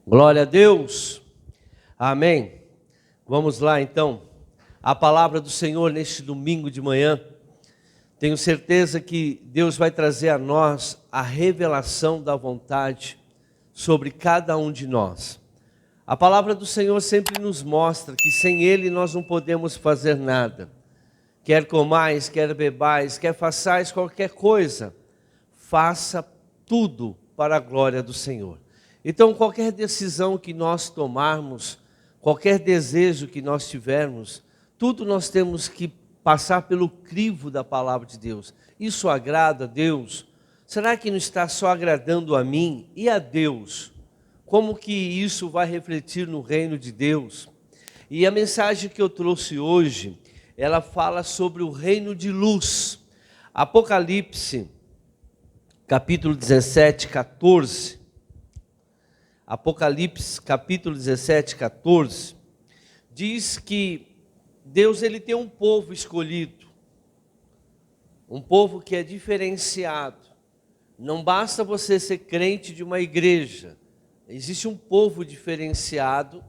Glória a Deus, amém. Vamos lá então, a palavra do Senhor neste domingo de manhã. Tenho certeza que Deus vai trazer a nós a revelação da vontade sobre cada um de nós. A palavra do Senhor sempre nos mostra que sem Ele nós não podemos fazer nada. Quer comais, quer bebais, quer façais qualquer coisa, faça tudo para a glória do Senhor. Então, qualquer decisão que nós tomarmos, qualquer desejo que nós tivermos, tudo nós temos que passar pelo crivo da palavra de Deus. Isso agrada a Deus? Será que não está só agradando a mim e a Deus? Como que isso vai refletir no reino de Deus? E a mensagem que eu trouxe hoje, ela fala sobre o reino de luz. Apocalipse, capítulo 17, 14. Apocalipse, capítulo 17, 14, diz que Deus ele tem um povo escolhido, um povo que é diferenciado. Não basta você ser crente de uma igreja, existe um povo diferenciado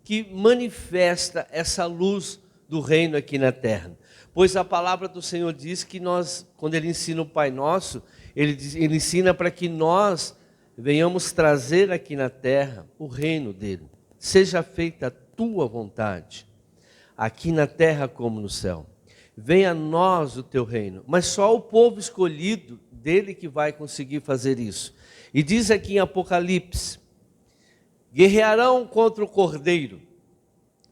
que manifesta essa luz do reino aqui na terra. Pois a palavra do Senhor diz que nós, quando Ele ensina o Pai Nosso, Ele ensina para que nós venhamos trazer aqui na terra o reino dele. Seja feita a tua vontade, aqui na terra como no céu. Venha a nós o teu reino. Mas só o povo escolhido dele que vai conseguir fazer isso. E diz aqui em Apocalipse: guerrearão contra o cordeiro,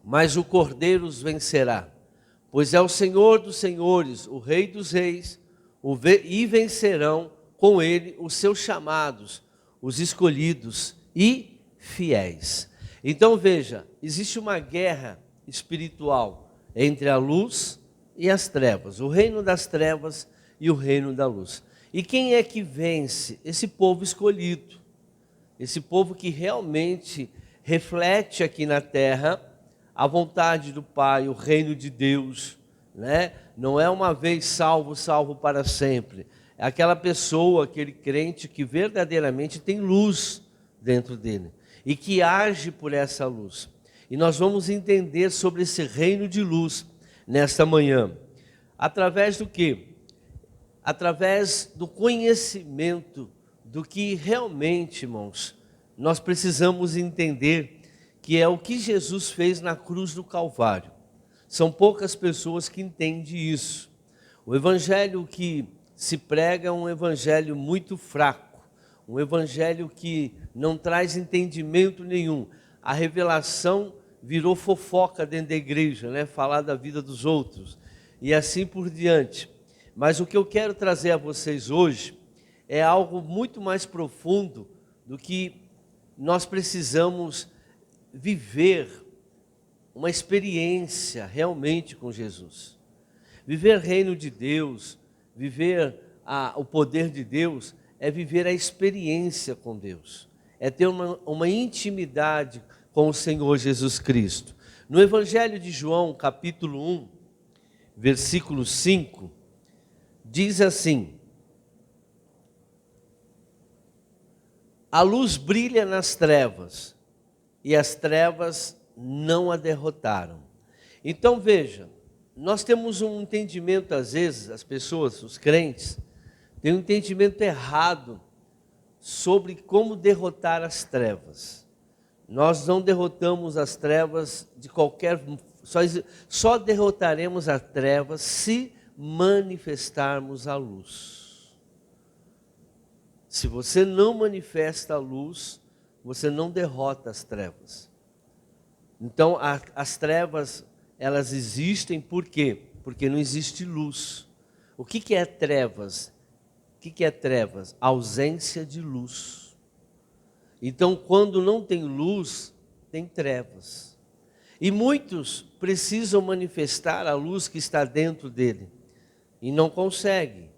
mas o cordeiro os vencerá. Pois é o Senhor dos senhores, o Rei dos reis, e vencerão com ele os seus chamados, os escolhidos e fiéis. Então veja, existe uma guerra espiritual entre a luz e as trevas, o reino das trevas e o reino da luz. E quem é que vence? Esse povo escolhido, esse povo que realmente reflete aqui na terra a vontade do Pai, o reino de Deus, né? Não é uma vez salvo, salvo para sempre. É aquela pessoa, aquele crente que verdadeiramente tem luz dentro dele e que age por essa luz. E nós vamos entender sobre esse reino de luz nesta manhã. Através do quê? Através do conhecimento do que realmente, irmãos, nós precisamos entender, que é o que Jesus fez na cruz do Calvário. São poucas pessoas que entendem isso. O evangelho que se prega um evangelho muito fraco, um evangelho que não traz entendimento nenhum. A revelação virou fofoca dentro da igreja, né? Falar da vida dos outros e assim por diante. Mas o que eu quero trazer a vocês hoje é algo muito mais profundo do que nós precisamos viver uma experiência realmente com Jesus. Viver reino de Deus, viver o poder de Deus, é viver a experiência com Deus. É ter uma intimidade com o Senhor Jesus Cristo. No Evangelho de João, capítulo 1, versículo 5, diz assim: a luz brilha nas trevas, e as trevas não a derrotaram. Então veja, nós temos um entendimento, às vezes, as pessoas, os crentes, têm um entendimento errado sobre como derrotar as trevas. Nós não derrotamos as trevas de qualquer... Só derrotaremos as trevas se manifestarmos a luz. Se você não manifesta a luz, você não derrota as trevas. Então, as trevas, elas existem por quê? Porque não existe luz. O que é trevas? O que é trevas? Ausência de luz. Então, quando não tem luz, tem trevas. E muitos precisam manifestar a luz que está dentro dele e não conseguem.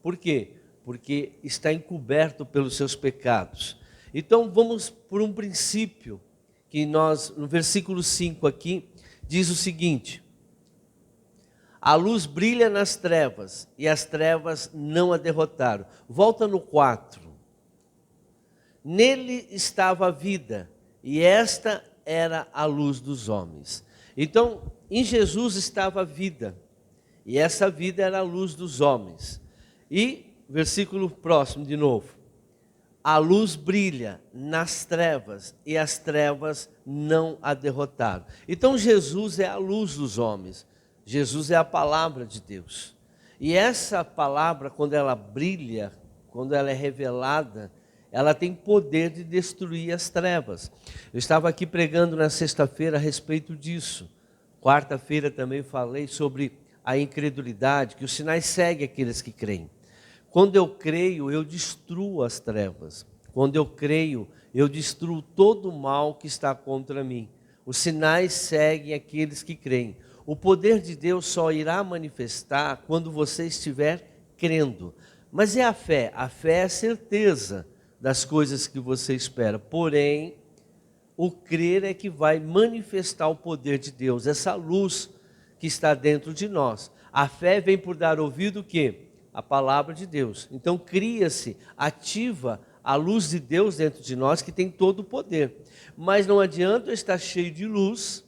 Por quê? Porque está encoberto pelos seus pecados. Então, vamos por um princípio que nós, no versículo 5 aqui, diz o seguinte: a luz brilha nas trevas e as trevas não a derrotaram. Volta no 4. Nele estava a vida e esta era a luz dos homens. Então, em Jesus estava a vida, e essa vida era a luz dos homens. E, versículo próximo de novo, a luz brilha nas trevas, e as trevas não a derrotaram. Então, Jesus é a luz dos homens, Jesus é a palavra de Deus. E essa palavra, quando ela brilha, quando ela é revelada, ela tem poder de destruir as trevas. Eu estava aqui pregando na sexta-feira a respeito disso. Quarta-feira também falei sobre a incredulidade, que os sinais seguem aqueles que creem. Quando eu creio, eu destruo as trevas. Quando eu creio, eu destruo todo o mal que está contra mim. Os sinais seguem aqueles que creem. O poder de Deus só irá manifestar quando você estiver crendo. Mas é a fé é a certeza das coisas que você espera. Porém, o crer é que vai manifestar o poder de Deus, essa luz que está dentro de nós. A fé vem por dar ouvido o quê? A palavra de Deus. Então cria-se, ativa a luz de Deus dentro de nós, que tem todo o poder. Mas não adianta eu estar cheio de luz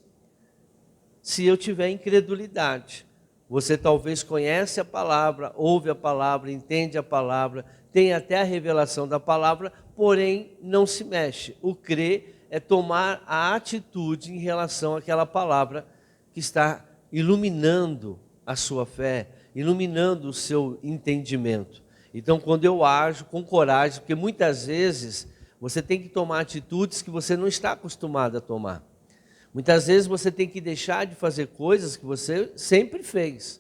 se eu tiver incredulidade. Você talvez conhece a palavra, ouve a palavra, entende a palavra, tem até a revelação da palavra, porém não se mexe. O crer é tomar a atitude em relação àquela palavra que está iluminando a sua fé, iluminando o seu entendimento. Então, quando eu ajo com coragem, porque muitas vezes você tem que tomar atitudes que você não está acostumado a tomar. Muitas vezes você tem que deixar de fazer coisas que você sempre fez.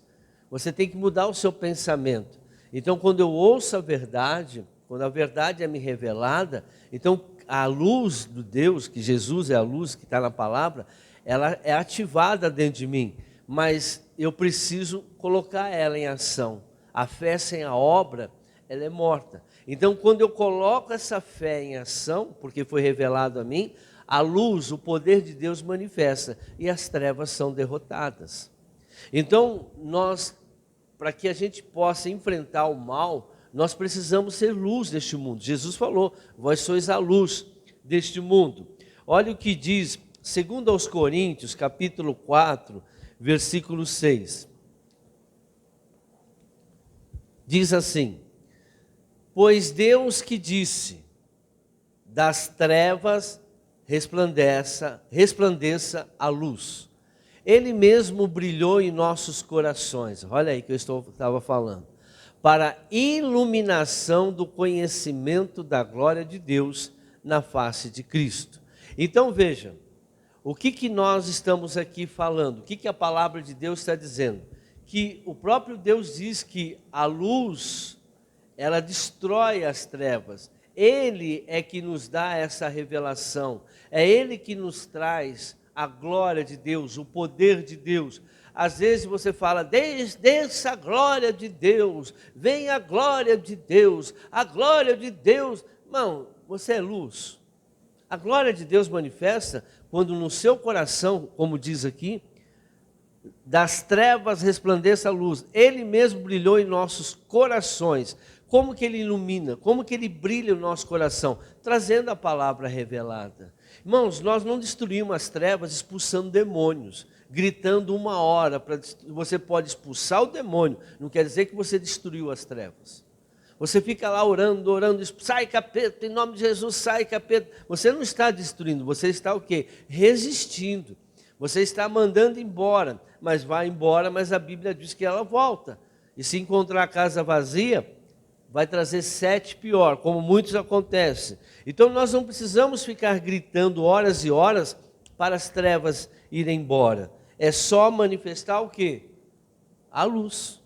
Você tem que mudar o seu pensamento. Então, quando eu ouço a verdade, quando a verdade é me revelada, então a luz do Deus, que Jesus é a luz que está na palavra, ela é ativada dentro de mim. Mas eu preciso colocar ela em ação. A fé sem a obra, ela é morta. Então, quando eu coloco essa fé em ação, porque foi revelado a mim, a luz, o poder de Deus manifesta e as trevas são derrotadas. Então, para que a gente possa enfrentar o mal, nós precisamos ser luz deste mundo. Jesus falou, vós sois a luz deste mundo. Olha o que diz, segundo aos Coríntios, capítulo 4, versículo 6. Diz assim, pois Deus que disse, das trevas resplandeça a luz. Ele mesmo brilhou em nossos corações. Olha aí que eu estava falando. Para iluminação do conhecimento da glória de Deus na face de Cristo. Então veja, o que nós estamos aqui falando? O que a palavra de Deus está dizendo? Que o próprio Deus diz que a luz, ela destrói as trevas. Ele é que nos dá essa revelação. É Ele que nos traz a glória de Deus, o poder de Deus. Às vezes você fala, desça a glória de Deus, vem a glória de Deus, a glória de Deus. Não, você é luz. A glória de Deus manifesta quando no seu coração, como diz aqui, das trevas resplandeça a luz. Ele mesmo brilhou em nossos corações. Como que Ele ilumina? Como que Ele brilha no nosso coração? Trazendo a palavra revelada. Irmãos, nós não destruímos as trevas expulsando demônios, gritando 1 hora. Você pode expulsar o demônio, não quer dizer que você destruiu as trevas. Você fica lá orando, sai capeta, em nome de Jesus, sai capeta. Você não está destruindo, você está o quê? Resistindo. Você está mandando embora, mas vai embora, mas a Bíblia diz que ela volta. E se encontrar a casa vazia, vai trazer 7 pior, como muitos acontece. Então nós não precisamos ficar gritando horas e horas para as trevas irem embora. É só manifestar o quê? A luz.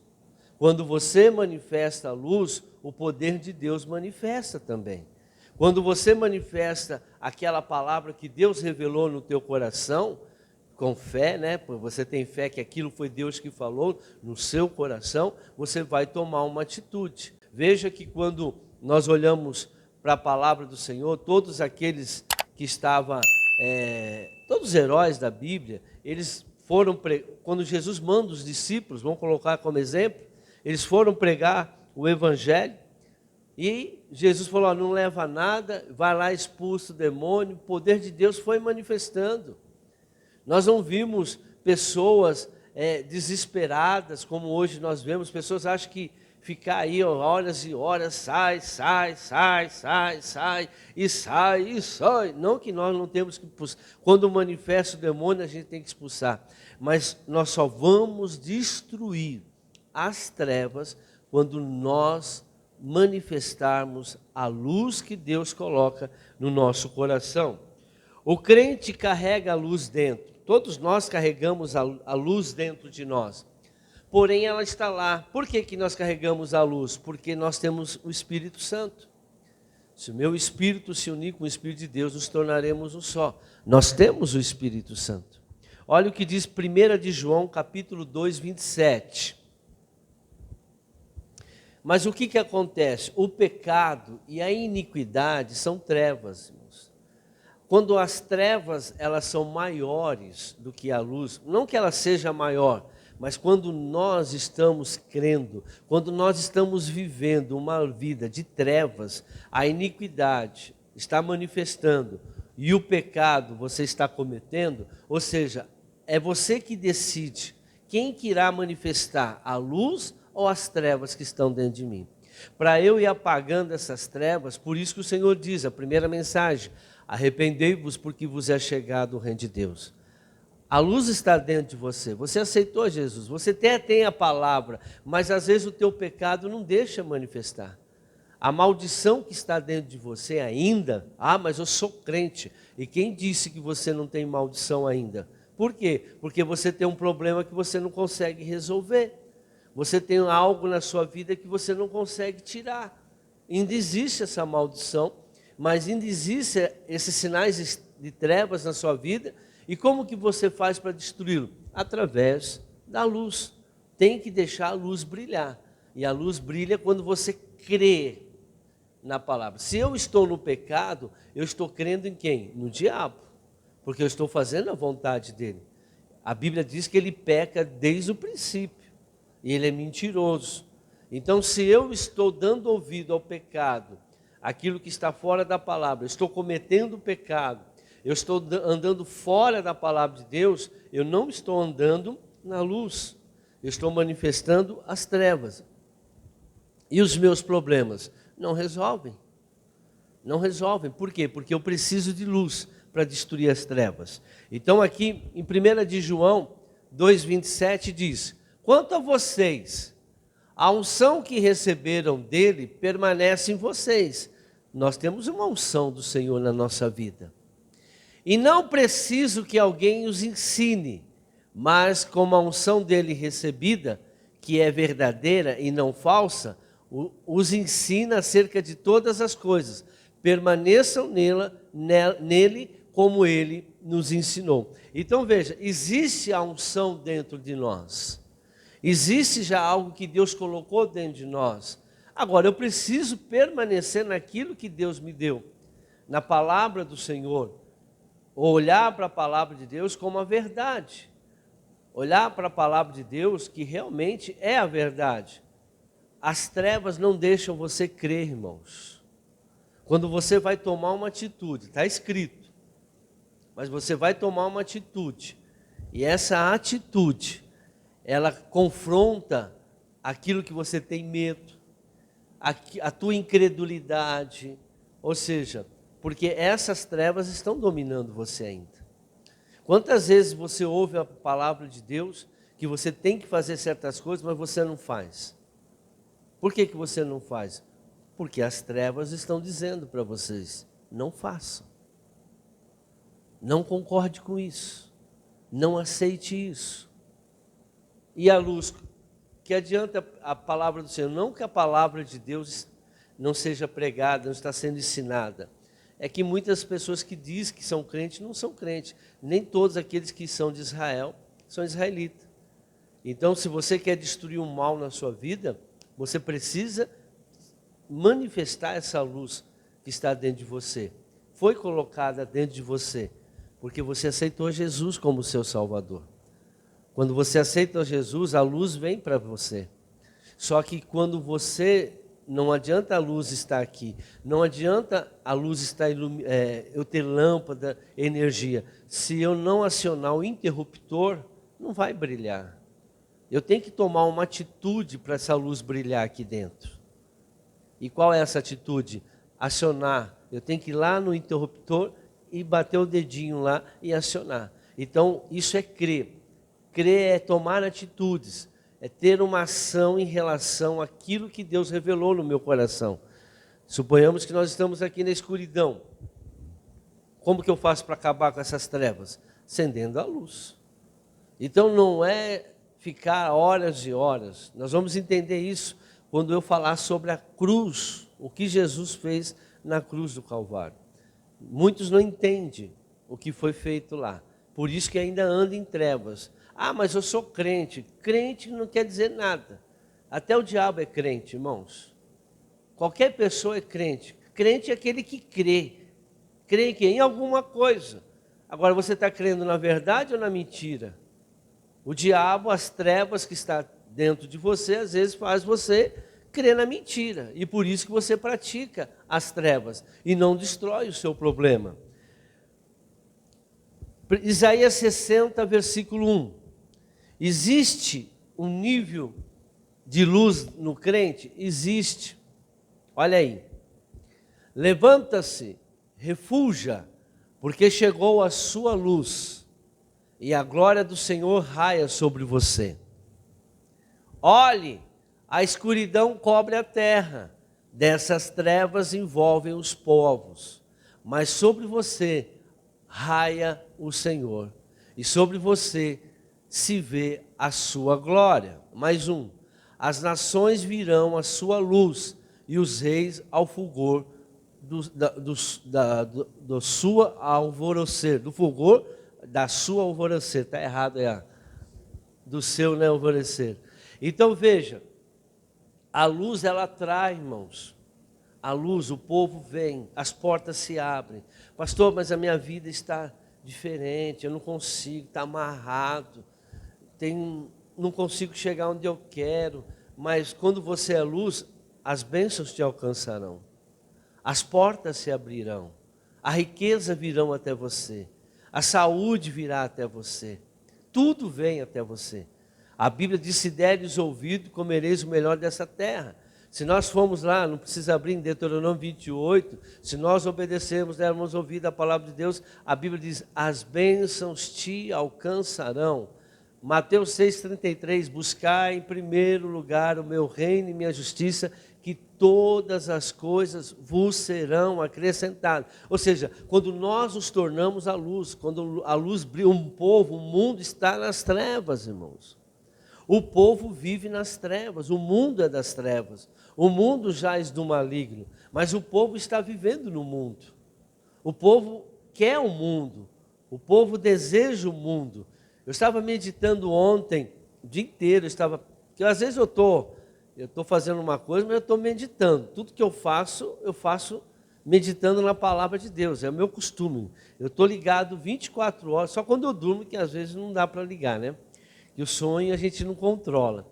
Quando você manifesta a luz, o poder de Deus manifesta também. Quando você manifesta aquela palavra que Deus revelou no teu coração, com fé, né? Você tem fé que aquilo foi Deus que falou no seu coração, você vai tomar uma atitude. Veja que quando nós olhamos para a palavra do Senhor, todos aqueles que estavam, todos os heróis da Bíblia, eles foram, quando Jesus manda os discípulos, vamos colocar como exemplo, eles foram pregar o Evangelho, E Jesus falou, ó, não leva nada, vai lá, expulsa o demônio. O poder de Deus foi manifestando. Nós não vimos pessoas desesperadas, como hoje nós vemos. Pessoas acham que ficar aí horas e horas, sai, e sai. Não que nós não temos que expulsar. Quando manifesta o demônio, a gente tem que expulsar. Mas nós só vamos destruir as trevas quando nós manifestarmos a luz que Deus coloca no nosso coração. O crente carrega a luz dentro. Todos nós carregamos a luz dentro de nós. Porém, ela está lá. Por que nós carregamos a luz? Porque nós temos o Espírito Santo. Se o meu Espírito se unir com o Espírito de Deus, nos tornaremos um só. Nós temos o Espírito Santo. Olha o que diz 1 de João, capítulo 2, 27. Mas o que acontece? O pecado e a iniquidade são trevas, irmãos. Quando as trevas, elas são maiores do que a luz, não que ela seja maior, mas quando nós estamos crendo, quando nós estamos vivendo uma vida de trevas, a iniquidade está manifestando e o pecado você está cometendo, ou seja, é você que decide quem que irá manifestar, a luz ou as trevas que estão dentro de mim. Para eu ir apagando essas trevas, por isso que o Senhor diz, a primeira mensagem, arrependei-vos porque vos é chegado o reino de Deus. A luz está dentro de você, você aceitou Jesus, você até tem a palavra, mas às vezes o teu pecado não deixa manifestar. A maldição que está dentro de você ainda, mas eu sou crente, e quem disse que você não tem maldição ainda? Por quê? Porque você tem um problema que você não consegue resolver. Você tem algo na sua vida que você não consegue tirar. Ainda existe essa maldição, mas ainda existem esses sinais de trevas na sua vida. E como que você faz para destruí-lo? Através da luz. Tem que deixar a luz brilhar. E a luz brilha quando você crê na palavra. Se eu estou no pecado, eu estou crendo em quem? No diabo. Porque eu estou fazendo a vontade dele. A Bíblia diz que ele peca desde o princípio. E ele é mentiroso. Então, se eu estou dando ouvido ao pecado, aquilo que está fora da palavra, eu estou cometendo pecado, eu estou andando fora da palavra de Deus, eu não estou andando na luz, eu estou manifestando as trevas. E os meus problemas não resolvem. Não resolvem. Por quê? Porque eu preciso de luz para destruir as trevas. Então aqui em 1 de João 2,27 diz, quanto a vocês, a unção que receberam dele permanece em vocês. Nós temos uma unção do Senhor na nossa vida. E não preciso que alguém os ensine, mas como a unção dele recebida, que é verdadeira e não falsa, os ensina acerca de todas as coisas. Permaneçam nele como ele nos ensinou. Então veja, existe a unção dentro de nós. Existe já algo que Deus colocou dentro de nós. Agora, eu preciso permanecer naquilo que Deus me deu, na palavra do Senhor. Olhar para a palavra de Deus como a verdade. Olhar para a palavra de Deus que realmente é a verdade. As trevas não deixam você crer, irmãos. Quando você vai tomar uma atitude, está escrito, mas você vai tomar uma atitude, e essa atitude, ela confronta aquilo que você tem medo, a tua incredulidade, ou seja, porque essas trevas estão dominando você ainda. Quantas vezes você ouve a palavra de Deus, que você tem que fazer certas coisas, mas você não faz? Por que você não faz? Porque as trevas estão dizendo para vocês, não façam. Não concorde com isso. Não aceite isso. E a luz, que adianta a palavra do Senhor? Não que a palavra de Deus não seja pregada, não está sendo ensinada. É que muitas pessoas que dizem que são crentes, não são crentes. Nem todos aqueles que são de Israel, são israelitas. Então, se você quer destruir o mal na sua vida, você precisa manifestar essa luz que está dentro de você. Foi colocada dentro de você, porque você aceitou Jesus como seu Salvador. Quando você aceita Jesus, a luz vem para você. Só que quando você não adianta a luz estar aqui, não adianta a luz estar eu ter lâmpada, energia. Se eu não acionar o interruptor, não vai brilhar. Eu tenho que tomar uma atitude para essa luz brilhar aqui dentro. E qual é essa atitude? Acionar. Eu tenho que ir lá no interruptor e bater o dedinho lá e acionar. Então, isso é crer. Crer é tomar atitudes, é ter uma ação em relação àquilo que Deus revelou no meu coração. Suponhamos que nós estamos aqui na escuridão. Como que eu faço para acabar com essas trevas? Acendendo a luz. Então não é ficar horas e horas. Nós vamos entender isso quando eu falar sobre a cruz, o que Jesus fez na cruz do Calvário. Muitos não entendem o que foi feito lá. Por isso que ainda anda em trevas. Ah, mas eu sou crente. Crente não quer dizer nada. Até o diabo é crente, irmãos. Qualquer pessoa é crente. Crente é aquele que crê. Crê em alguma coisa. Agora, você está crendo na verdade ou na mentira? O diabo, as trevas que está dentro de você, às vezes faz você crer na mentira. E por isso que você pratica as trevas e não destrói o seu problema. Isaías 60, versículo 1. Existe um nível de luz no crente? Existe. Olha aí. Levanta-se, refulja, porque chegou a sua luz, e a glória do Senhor raia sobre você. Olhe, a escuridão cobre a terra, dessas trevas envolvem os povos, mas sobre você raia o Senhor, e sobre você se vê a sua glória. Mais um. As nações virão à sua luz, e os reis ao fulgor do sua alvorecer. Do fulgor da sua alvorecer. Está errado, do seu, né, alvorecer. Então veja, a luz ela atrai, irmãos. A luz, o povo vem, as portas se abrem. Pastor, mas a minha vida está diferente, eu não consigo, está amarrado, não consigo chegar onde eu quero. Mas quando você é luz, as bênçãos te alcançarão, as portas se abrirão, a riqueza virão até você, a saúde virá até você, tudo vem até você. A Bíblia diz: se deres ouvido, comereis o melhor dessa terra. Se nós formos lá, não precisa abrir em Deuteronômio 28, se nós obedecermos, dermos ouvido à palavra de Deus, a Bíblia diz: as bênçãos te alcançarão. Mateus 6,33, buscai em primeiro lugar o meu reino e minha justiça, que todas as coisas vos serão acrescentadas. Ou seja, quando nós nos tornamos a luz, quando a luz brilha, um povo, o mundo está nas trevas, irmãos. O povo vive nas trevas, o mundo é das trevas, o mundo jaz do maligno, mas o povo está vivendo no mundo. O povo quer o mundo, o povo deseja o mundo. Eu estava meditando ontem, o dia inteiro, porque às vezes eu estou fazendo uma coisa, mas eu estou meditando. Tudo que eu faço meditando na palavra de Deus, é o meu costume. Eu estou ligado 24 horas, só quando eu durmo, que às vezes não dá para ligar, né? E o sonho a gente não controla.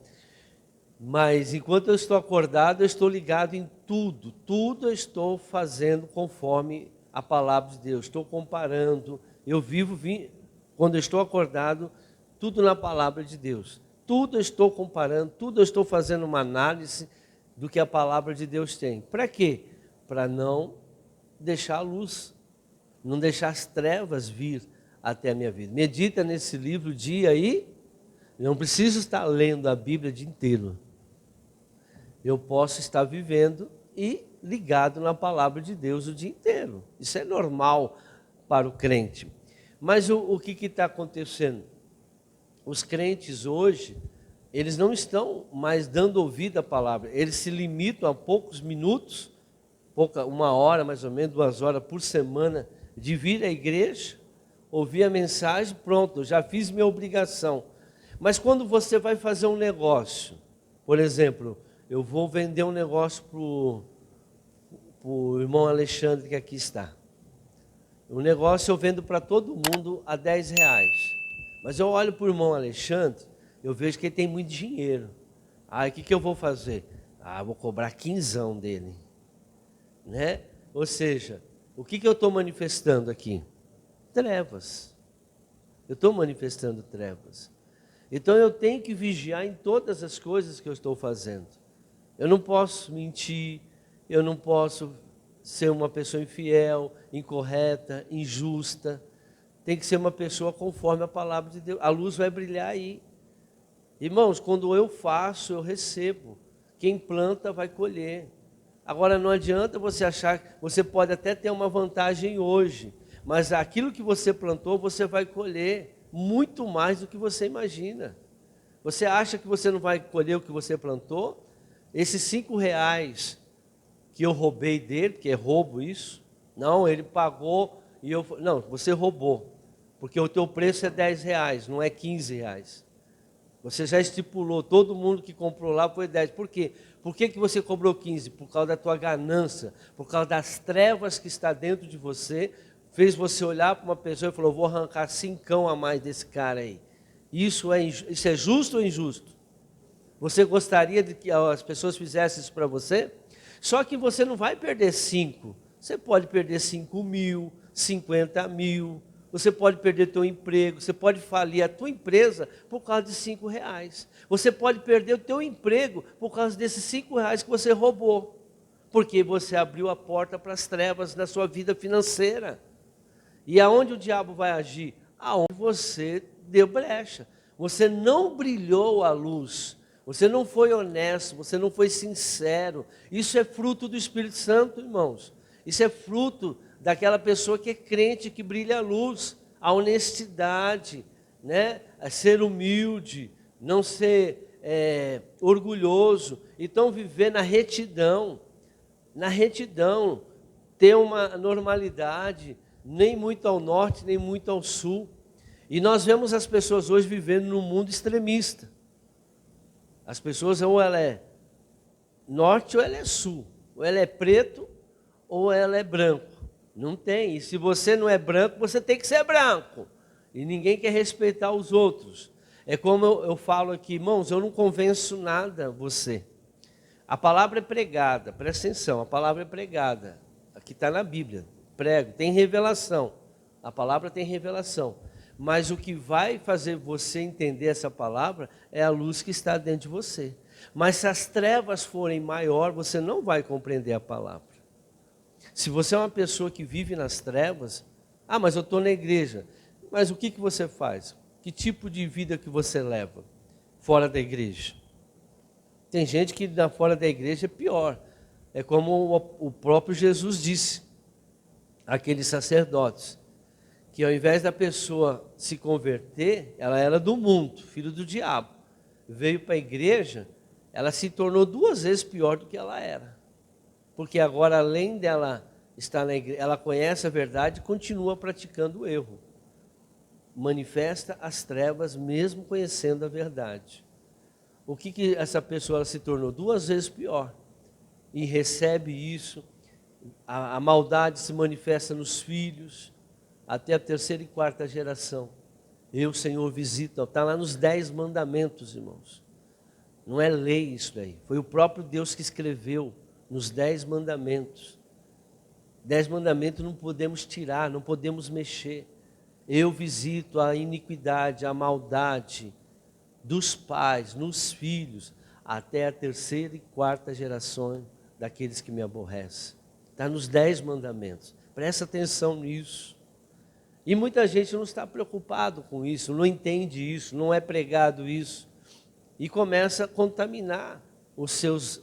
Mas enquanto eu estou acordado, eu estou ligado em tudo. Tudo eu estou fazendo conforme a palavra de Deus. Estou comparando, quando eu estou acordado, tudo na palavra de Deus. Tudo eu estou comparando, tudo eu estou fazendo uma análise do que a palavra de Deus tem. Para quê? Para não deixar a luz, não deixar as trevas vir até a minha vida. Medita nesse livro dia e não preciso estar lendo a Bíblia o dia inteiro. Eu posso estar vivendo e ligado na palavra de Deus o dia inteiro. Isso é normal para o crente. Mas o que está acontecendo? Os crentes hoje, eles não estão mais dando ouvido à palavra. Eles se limitam a poucos minutos, uma hora mais ou menos, 2 horas por semana, de vir à igreja, ouvir a mensagem, pronto, já fiz minha obrigação. Mas quando você vai fazer um negócio, por exemplo, eu vou vender um negócio para o irmão Alexandre que aqui está. O negócio eu vendo para todo mundo a R$10. Mas eu olho para o irmão Alexandre, eu vejo que ele tem muito dinheiro. Aí o que eu vou fazer? Ah, vou cobrar quinzão dele, né? Ou seja, o que eu estou manifestando aqui? Trevas. Eu estou manifestando trevas. Então eu tenho que vigiar em todas as coisas que eu estou fazendo. Eu não posso mentir, eu não posso ser uma pessoa infiel, incorreta, injusta. Tem que ser uma pessoa conforme a palavra de Deus. A luz vai brilhar aí. Irmãos, quando eu faço, eu recebo. Quem planta vai colher. Agora não adianta você achar que você pode até ter uma vantagem hoje, mas aquilo que você plantou, você vai colher muito mais do que você imagina. Você acha que você não vai colher o que você plantou? Esses R$ 5 que eu roubei dele, porque é roubo isso. Não, ele pagou e eu... Não, você roubou, porque o teu preço é R$ 10, não é R$ 15. Você já estipulou, todo mundo que comprou lá foi 10. Por quê? Por que você cobrou 15? Por causa da tua ganância, por causa das trevas que está dentro de você, fez você olhar para uma pessoa e falou, vou arrancar 5 a mais desse cara aí. Isso é justo ou injusto? Você gostaria de que as pessoas fizessem isso para você? Só que você não vai perder 5. Você pode perder 5.000, 50.000. Você pode perder teu emprego, você pode falir a tua empresa por causa de R$ 5. Você pode perder o teu emprego por causa desses R$ 5 que você roubou. Porque você abriu a porta para as trevas na sua vida financeira. E aonde o diabo vai agir? Aonde você deu brecha. Você não brilhou a luz. Você não foi honesto, você não foi sincero. Isso é fruto do Espírito Santo, irmãos. Isso é fruto daquela pessoa que é crente, que brilha a luz, a honestidade, né? A ser humilde, não ser orgulhoso. Então viver na retidão, ter uma normalidade, nem muito ao norte, nem muito ao sul. E nós vemos as pessoas hoje vivendo num mundo extremista. As pessoas, ou ela é norte ou ela é sul, ou ela é preto ou ela é branco. Não tem, e se você não é branco, você tem que ser branco. E ninguém quer respeitar os outros. É como eu falo aqui, irmãos, eu não convenço nada você. A palavra é pregada, presta atenção, a palavra é pregada. Aqui está na Bíblia, prego, tem revelação. A palavra tem revelação. Mas o que vai fazer você entender essa palavra é a luz que está dentro de você. Mas se as trevas forem maior, você não vai compreender a palavra. Se você é uma pessoa que vive nas trevas, mas eu estou na igreja. Mas o que você faz? Que tipo de vida que você leva fora da igreja? Tem gente que fora da igreja é pior. É como o próprio Jesus disse, aqueles sacerdotes, que ao invés da pessoa se converter, ela era do mundo, filho do diabo. Veio para a igreja, ela se tornou 2 vezes pior do que ela era. Porque agora, além dela estar na igreja, ela conhece a verdade e continua praticando o erro. Manifesta as trevas mesmo conhecendo a verdade. O que essa pessoa se tornou? 2 vezes pior. E recebe isso. A maldade se manifesta nos filhos, até a 3ª e 4ª geração. Eu, Senhor, visito. Está lá nos 10 mandamentos, irmãos. Não é lei isso daí. Foi o próprio Deus que escreveu nos 10 mandamentos. 10 mandamentos não podemos tirar, não podemos mexer. Eu visito a iniquidade, a maldade dos pais, nos filhos, até a 3ª e 4ª geração daqueles que me aborrecem. Está nos 10 mandamentos. Presta atenção nisso. E muita gente não está preocupado com isso, não entende isso, não é pregado isso. E começa a contaminar os seus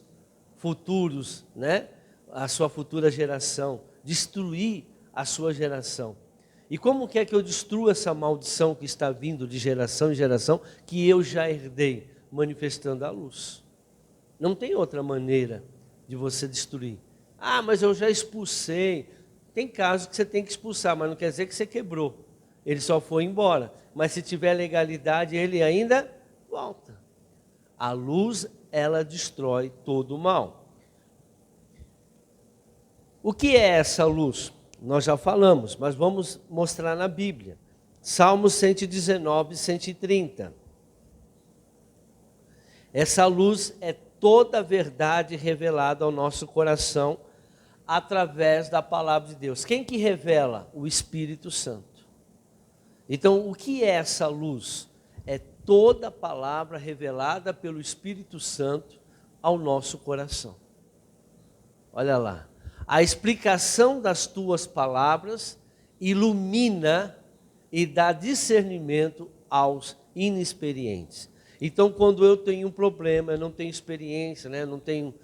futuros, né? A sua futura geração, destruir a sua geração. E como que é que eu destruo essa maldição que está vindo de geração em geração, que eu já herdei, manifestando a luz? Não tem outra maneira de você destruir. Mas eu já expulsei. Tem casos que você tem que expulsar, mas não quer dizer que você quebrou. Ele só foi embora. Mas se tiver legalidade, ele ainda volta. A luz, ela destrói todo o mal. O que é essa luz? Nós já falamos, mas vamos mostrar na Bíblia. Salmos 119, 130. Essa luz é toda a verdade revelada ao nosso coração através da palavra de Deus. Quem que revela? O Espírito Santo. Então, o que é essa luz? É toda a palavra revelada pelo Espírito Santo ao nosso coração. Olha lá. A explicação das tuas palavras ilumina e dá discernimento aos inexperientes. Então, quando eu tenho um problema, eu não tenho experiência, né? Não tenho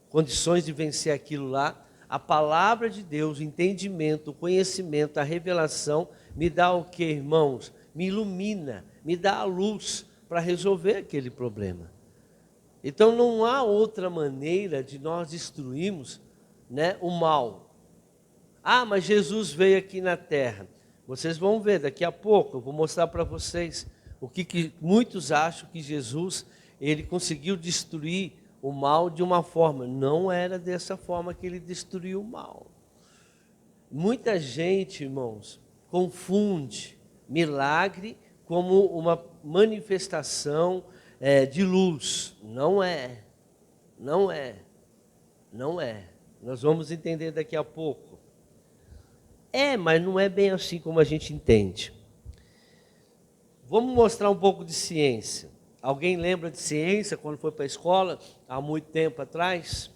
condições de vencer aquilo lá, a palavra de Deus, o entendimento, o conhecimento, a revelação, me dá o que, irmãos? Me ilumina, me dá a luz para resolver aquele problema. Então não há outra maneira de nós destruirmos, né, o mal. Ah, mas Jesus veio aqui na terra. Vocês vão ver daqui a pouco, eu vou mostrar para vocês o que muitos acham que Jesus, ele conseguiu destruir o mal de uma forma. Não era dessa forma que ele destruiu o mal. Muita gente, irmãos, confunde milagre como uma manifestação de luz. Não é. Não é. Não é. Nós vamos entender daqui a pouco. Mas não é bem assim como a gente entende. Vamos mostrar um pouco de ciência. Alguém lembra de ciência quando foi para a escola, há muito tempo atrás?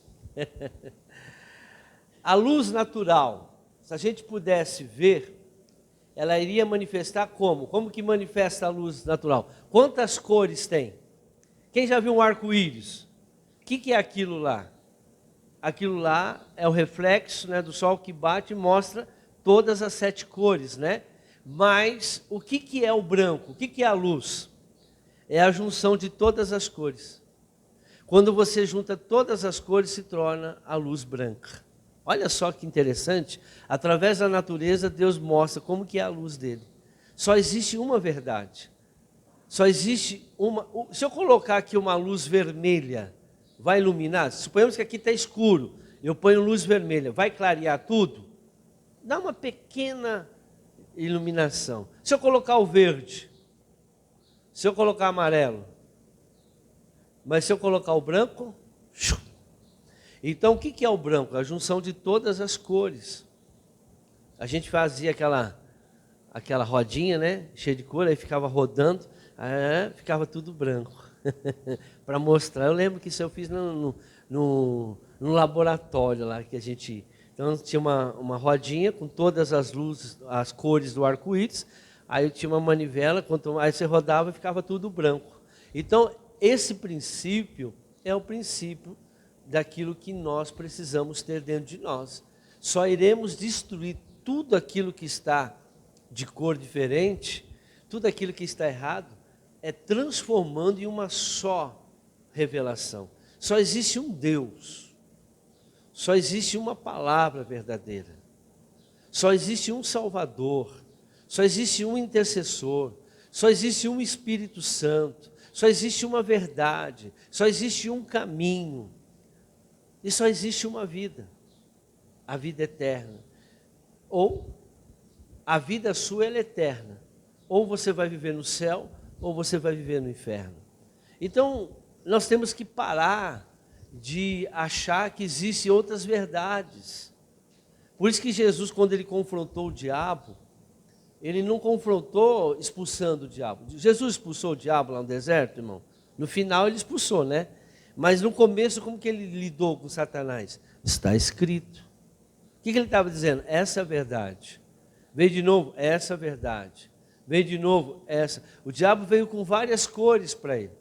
A luz natural, se a gente pudesse ver, ela iria manifestar como? Como que manifesta a luz natural? Quantas cores tem? Quem já viu um arco-íris? O que é aquilo lá? Aquilo lá é o reflexo, né, do sol que bate e mostra todas as 7 cores, né? Mas o que é o branco? O que é a luz? É a junção de todas as cores. Quando você junta todas as cores, se torna a luz branca. Olha só que interessante, através da natureza, Deus mostra como que é a luz dele. Só existe uma verdade. Só existe uma... Se eu colocar aqui uma luz vermelha, vai iluminar? Suponhamos que aqui está escuro, eu ponho luz vermelha, vai clarear tudo? Dá uma pequena iluminação. Se eu colocar o verde, se eu colocar amarelo, mas se eu colocar o branco... Então, o que é o branco? A junção de todas as cores. A gente fazia aquela rodinha, né, cheia de cor, aí ficava rodando, ficava tudo branco. Para mostrar, eu lembro que isso eu fiz no laboratório lá que a gente... Então, tinha uma rodinha com todas as luzes, as cores do arco-íris, aí eu tinha uma manivela, aí você rodava e ficava tudo branco. Então, esse princípio é o princípio daquilo que nós precisamos ter dentro de nós. Só iremos destruir tudo aquilo que está de cor diferente, tudo aquilo que está errado, transformando em uma só revelação. Só existe um Deus, só existe uma palavra verdadeira, só existe um Salvador, só existe um intercessor, só existe um Espírito Santo, só existe uma verdade, só existe um caminho. E só existe uma vida, a vida eterna. Ou a vida sua ela é eterna. Ou você vai viver no céu, ou você vai viver no inferno. Então, nós temos que parar de achar que existem outras verdades. Por isso que Jesus, quando ele confrontou o diabo, ele não confrontou expulsando o diabo. Jesus expulsou o diabo lá no deserto, irmão? No final ele expulsou, né? Mas no começo, como que ele lidou com Satanás? Está escrito. O que ele estava dizendo? Essa é a verdade. Veio de novo, essa é a verdade. Veio de novo, essa. O diabo veio com várias cores para ele.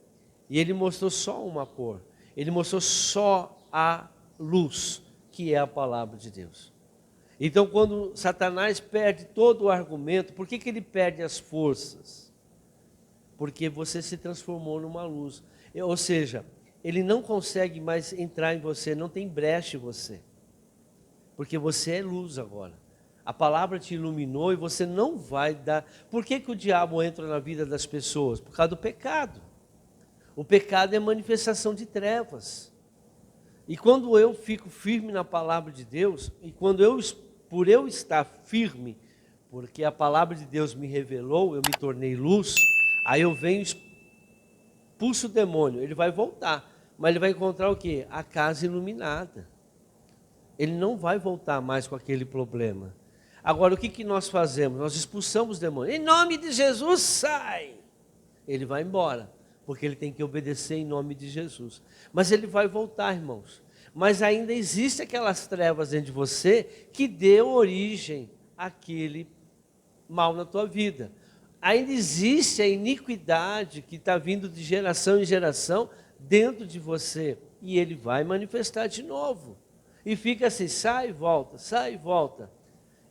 E ele mostrou só uma cor. Ele mostrou só a luz, que é a palavra de Deus. Então, quando Satanás perde todo o argumento, por que ele perde as forças? Porque você se transformou numa luz. Ou seja, ele não consegue mais entrar em você, não tem brecha em você. Porque você é luz agora. A palavra te iluminou e você não vai dar... Por que o diabo entra na vida das pessoas? Por causa do pecado. O pecado é manifestação de trevas. E quando eu fico firme na palavra de Deus, e por eu estar firme, porque a palavra de Deus me revelou, eu me tornei luz, aí eu venho, expulso o demônio, ele vai voltar. mas ele vai encontrar o quê? A casa iluminada. Ele não vai voltar mais com aquele problema. Agora, o que nós fazemos? Nós expulsamos o demônio. Em nome de Jesus, sai! Ele vai embora, porque ele tem que obedecer em nome de Jesus. Mas ele vai voltar, irmãos. Mas ainda existe aquelas trevas dentro de você que deu origem àquele mal na tua vida. Ainda existe a iniquidade que está vindo de geração em geração dentro de você. E ele vai manifestar de novo. E fica assim, sai e volta.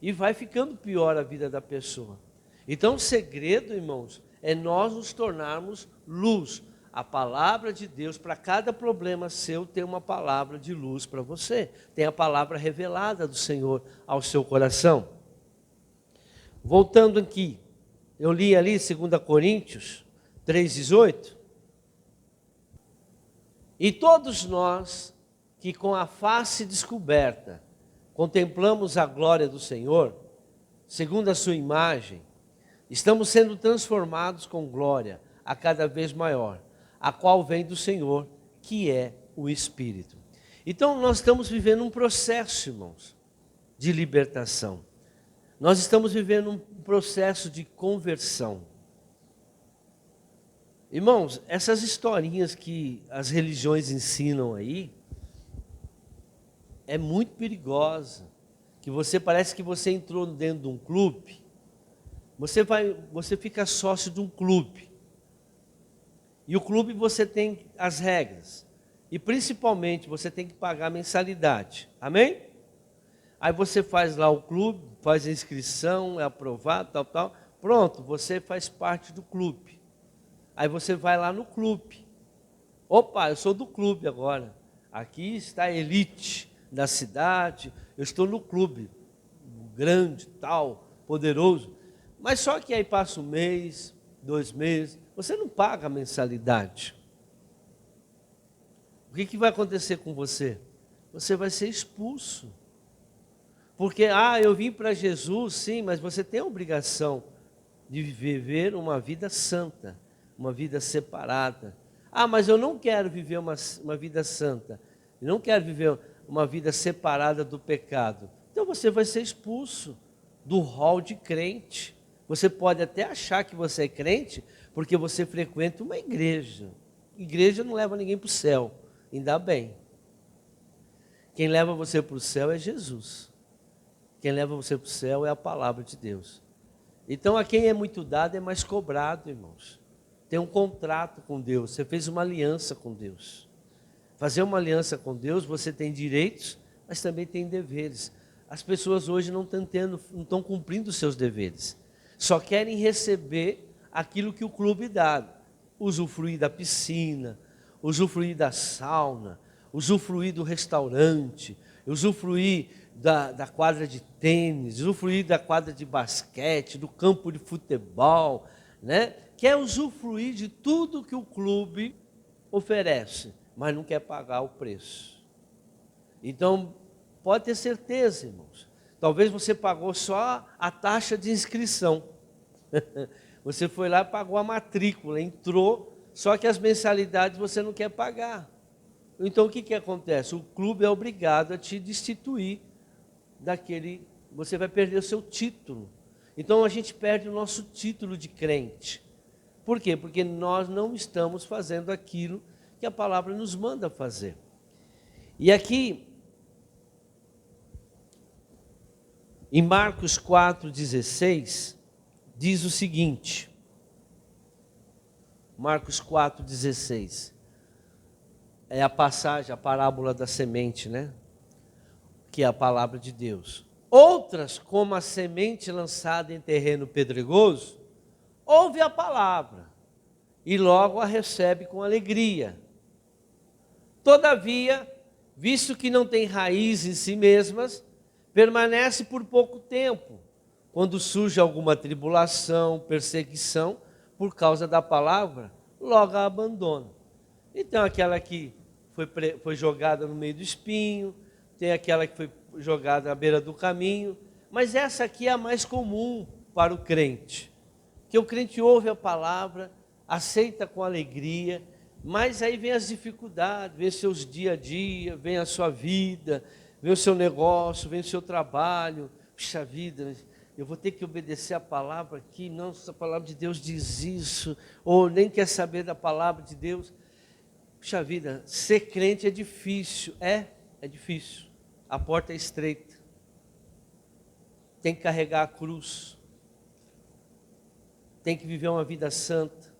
E vai ficando pior a vida da pessoa. Então o segredo, irmãos, é nós nos tornarmos luz. A palavra de Deus, para cada problema seu, tem uma palavra de luz para você. Tem a palavra revelada do Senhor ao seu coração. Voltando aqui, eu li ali 2 Coríntios 3,18. E todos nós que com a face descoberta contemplamos a glória do Senhor, segundo a sua imagem, estamos sendo transformados com glória a cada vez maior, a qual vem do Senhor, que é o Espírito. Então nós estamos vivendo um processo, irmãos, de libertação. Nós estamos vivendo um processo de conversão. Irmãos, essas historinhas que as religiões ensinam aí, é muito perigosa. Que você parece que você entrou dentro de um clube, você fica sócio de um clube. E o clube você tem as regras. E principalmente você tem que pagar a mensalidade. Amém? Aí você faz lá o clube, faz a inscrição, é aprovado, tal. Pronto, você faz parte do clube. Aí você vai lá no clube. Opa, eu sou do clube agora. Aqui está a elite da cidade. Eu estou no clube, grande, tal, poderoso. Mas só que aí passa um mês, 2 meses, você não paga a mensalidade. O que vai acontecer com você? Você vai ser expulso. Porque, eu vim para Jesus, sim, mas você tem a obrigação de viver uma vida santa, uma vida separada. Mas eu não quero viver uma vida santa, eu não quero viver uma vida separada do pecado. Então você vai ser expulso do hall de crente. Você pode até achar que você é crente, porque você frequenta uma igreja. Igreja não leva ninguém para o céu, ainda bem. Quem leva você para o céu é Jesus. Quem leva você para o céu é a palavra de Deus. Então a quem é muito dado é mais cobrado, irmãos. Tem um contrato com Deus, você fez uma aliança com Deus. Fazer uma aliança com Deus, você tem direitos, mas também tem deveres. As pessoas hoje não estão cumprindo os seus deveres. Só querem receber aquilo que o clube dá. Usufruir da piscina, usufruir da sauna, usufruir do restaurante, usufruir da quadra de tênis, usufruir da quadra de basquete, do campo de futebol, né? Quer usufruir de tudo que o clube oferece, mas não quer pagar o preço. Então, pode ter certeza, irmãos, talvez você pagou só a taxa de inscrição. Você foi lá e pagou a matrícula, entrou, só que as mensalidades você não quer pagar. Então, o que acontece? O clube é obrigado a te destituir daquele, você vai perder o seu título. Então a gente perde o nosso título de crente. Por quê? Porque nós não estamos fazendo aquilo que a palavra nos manda fazer. E aqui, em Marcos 4,16, diz o seguinte, Marcos 4,16, é a passagem, a parábola da semente, né? Que é a palavra de Deus. Outras, como a semente lançada em terreno pedregoso, ouve a palavra e logo a recebe com alegria. Todavia, visto que não tem raiz em si mesmas, permanece por pouco tempo. Quando surge alguma tribulação, perseguição, por causa da palavra, logo a abandona. Então, aquela que foi jogada no meio do espinho, tem aquela que foi jogada à beira do caminho, mas essa aqui é a mais comum para o crente, que o crente ouve a palavra, aceita com alegria, Mas aí vem as dificuldades, vem seus dia a dia, vem a sua vida, vem o seu negócio, vem o seu trabalho. Puxa vida, eu vou ter que obedecer a palavra aqui, não, se a palavra de Deus diz isso, ou nem quer saber da palavra de Deus. Puxa vida, ser crente é difícil, é difícil. A porta é estreita. Tem que carregar a cruz. Tem que viver uma vida santa.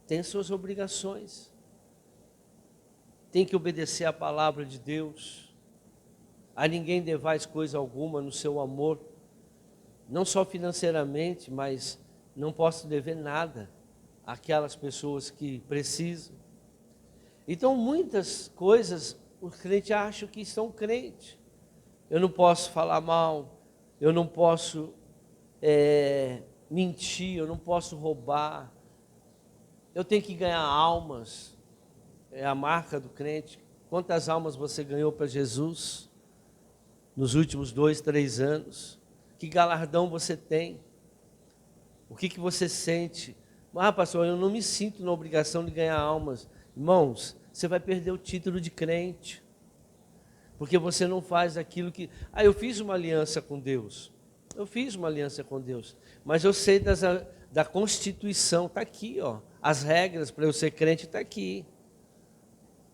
Tem suas obrigações. Tem que obedecer a palavra de Deus. A ninguém devais coisa alguma no seu amor. Não só financeiramente, mas não posso dever nada àquelas pessoas que precisam. Então, muitas coisas, os crentes acham que são crentes. Eu não posso falar mal, eu não posso mentir, eu não posso roubar. Eu tenho que ganhar almas. É a marca do crente. Quantas almas você ganhou para Jesus nos últimos 2, 3 anos? Que galardão você tem? O que você sente? Ah, pastor, eu não me sinto na obrigação de ganhar almas. Irmãos, você vai perder o título de crente, porque você não faz aquilo que... eu fiz uma aliança com Deus. Eu fiz uma aliança com Deus, mas eu sei da Constituição, está aqui, ó. As regras para eu ser crente está aqui.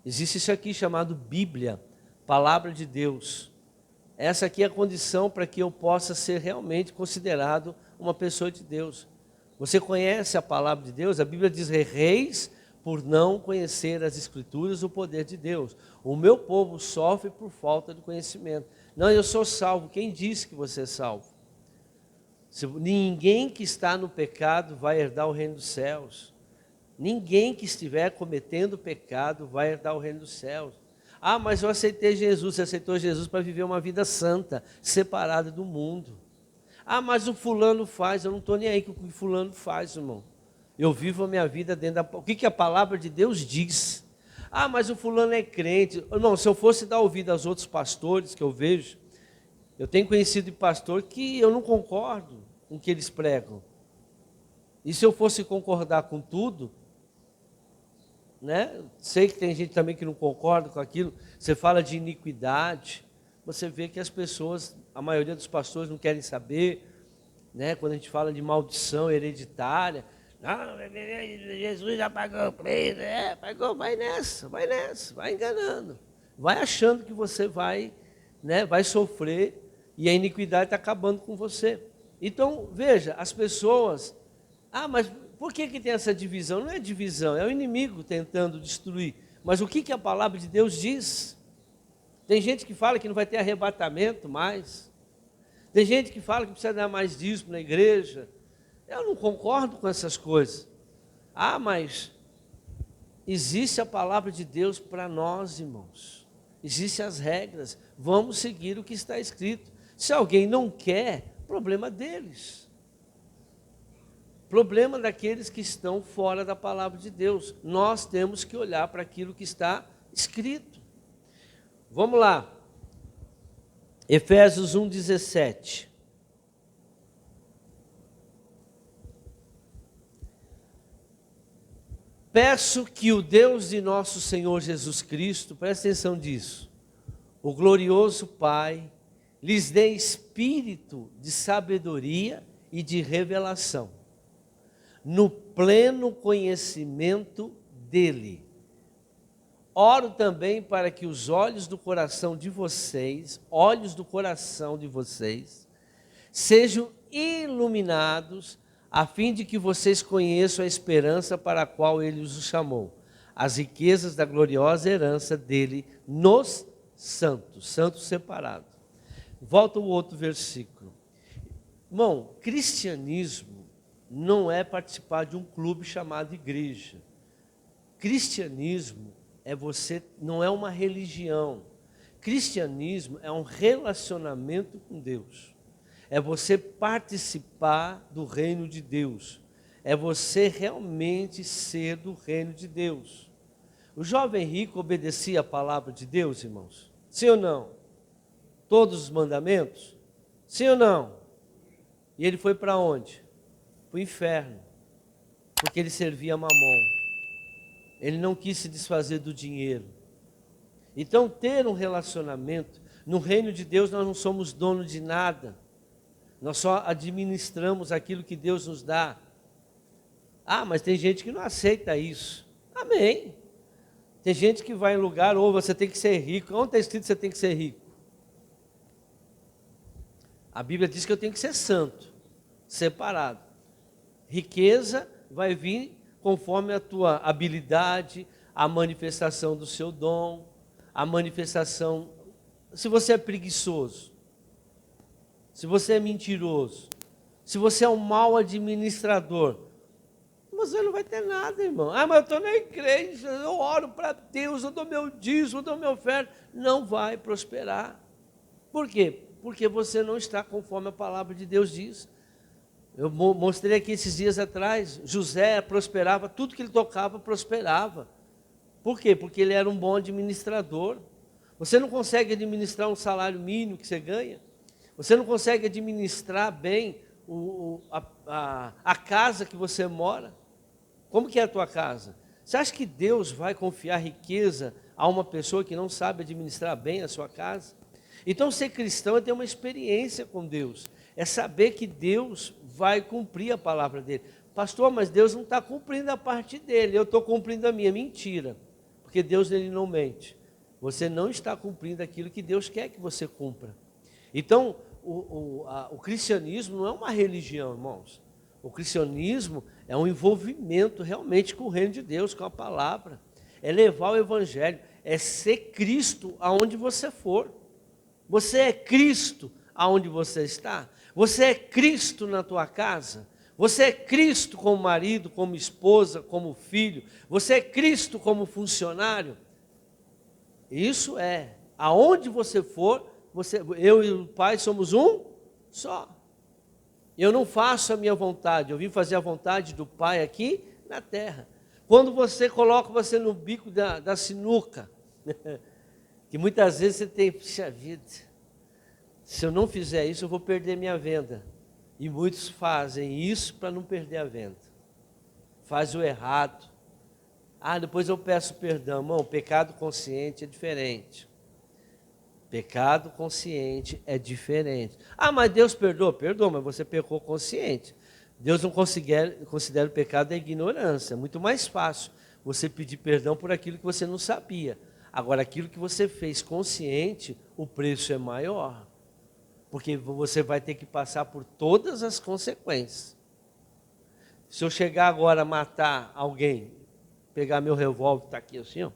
Existe isso aqui chamado Bíblia, Palavra de Deus. Essa aqui é a condição para que eu possa ser realmente considerado uma pessoa de Deus. Você conhece a palavra de Deus? A Bíblia diz: reis por não conhecer as Escrituras, o poder de Deus. O meu povo sofre por falta de conhecimento. Não, eu sou salvo. Quem disse que você é salvo? Ninguém que está no pecado vai herdar o reino dos céus. Ninguém que estiver cometendo pecado vai herdar o reino dos céus. Ah, mas eu aceitei Jesus. Você aceitou Jesus para viver uma vida santa, separada do mundo. Ah, mas o fulano faz. Eu não estou nem aí com o que o fulano faz, irmão. Eu vivo a minha vida dentro da... O que a palavra de Deus diz? Ah, mas o fulano é crente. Não, se eu fosse dar ouvido aos outros pastores que eu vejo, eu tenho conhecido de pastor que eu não concordo com o que eles pregam. E se eu fosse concordar com tudo, né? Sei que tem gente também que não concorda com aquilo. Você fala de iniquidade, você vê que as pessoas, a maioria dos pastores não querem saber, né? Quando a gente fala de maldição hereditária, não, Jesus já pagou o preço, pagou, vai nessa, vai enganando, vai achando que você vai, né, vai sofrer, e a iniquidade está acabando com você. Então, veja, as pessoas, mas por que tem essa divisão? Não é divisão, é o inimigo tentando destruir. Mas o que a palavra de Deus diz? Tem gente que fala que não vai ter arrebatamento mais. Tem gente que fala que precisa dar mais dízimo na igreja. Eu não concordo com essas coisas. Mas existe a palavra de Deus para nós, irmãos. Existem as regras. Vamos seguir o que está escrito. Se alguém não quer, problema deles. Problema daqueles que estão fora da palavra de Deus. Nós temos que olhar para aquilo que está escrito. Vamos lá. Efésios 1:17. Peço que o Deus de nosso Senhor Jesus Cristo, presta atenção nisso, o glorioso Pai, lhes dê espírito de sabedoria e de revelação, no pleno conhecimento dele. Oro também para que os olhos do coração de vocês, sejam iluminados, a fim de que vocês conheçam a esperança para a qual ele os chamou, as riquezas da gloriosa herança dele nos santos separados. Volta o outro versículo. Irmão, cristianismo não é participar de um clube chamado igreja. Cristianismo não é uma religião. Cristianismo é um relacionamento com Deus. É você participar do reino de Deus. É você realmente ser do reino de Deus. O jovem rico obedecia a palavra de Deus, irmãos? Sim ou não? Todos os mandamentos? Sim ou não? E ele foi para onde? Para o inferno. Porque ele servia a Mamon. Ele não quis se desfazer do dinheiro. Então, ter um relacionamento, no reino de Deus nós não somos dono de nada. Nós só administramos aquilo que Deus nos dá. Ah, mas tem gente que não aceita isso. Amém. Tem gente que vai em lugar, ou você tem que ser rico. Onde está escrito que você tem que ser rico? A Bíblia diz que eu tenho que ser santo, separado. Riqueza vai vir conforme a tua habilidade, a manifestação do seu dom, a manifestação. Se você é preguiçoso, se você é mentiroso, se você é um mau administrador, você não vai ter nada, irmão. Ah, mas eu estou na igreja, eu oro para Deus, eu dou meu dízimo, eu dou minha oferta. Não vai prosperar. Por quê? Porque você não está conforme a palavra de Deus diz. Eu mostrei aqui esses dias atrás, José prosperava, tudo que ele tocava prosperava. Por quê? Porque ele era um bom administrador. Você não consegue administrar um salário mínimo que você ganha. Você não consegue administrar bem a casa que você mora. Como que é a tua casa? Você acha que Deus vai confiar riqueza a uma pessoa que não sabe administrar bem a sua casa? Então, ser cristão é ter uma experiência com Deus. É saber que Deus vai cumprir a palavra dele. Pastor, mas Deus não está cumprindo a parte dele, eu estou cumprindo a minha. Mentira, porque Deus ele não mente. Você não está cumprindo aquilo que Deus quer que você cumpra. Então, o cristianismo não é uma religião, irmãos. O cristianismo é um envolvimento realmente com o reino de Deus, com a palavra. É levar o evangelho, é ser Cristo aonde você for. Você é Cristo aonde você está. Você é Cristo na tua casa. Você é Cristo como marido, como esposa, como filho. Você é Cristo como funcionário. Isso é, aonde você for, eu e o Pai somos um só. Eu não faço a minha vontade, eu vim fazer a vontade do Pai aqui na terra. Quando você coloca você no bico da sinuca, que muitas vezes você tem, puxa vida, se eu não fizer isso eu vou perder minha venda. E muitos fazem isso para não perder a venda. Faz o errado. Ah, depois eu peço perdão. Irmão, pecado consciente é diferente. Pecado consciente é diferente. Ah, mas Deus perdoa? Perdoa, mas você pecou consciente. Deus não considera o pecado da ignorância. É muito mais fácil você pedir perdão por aquilo que você não sabia. Agora, aquilo que você fez consciente, o preço é maior. Porque você vai ter que passar por todas as consequências. Se eu chegar agora a matar alguém, pegar meu revólver, está aqui assim, ó.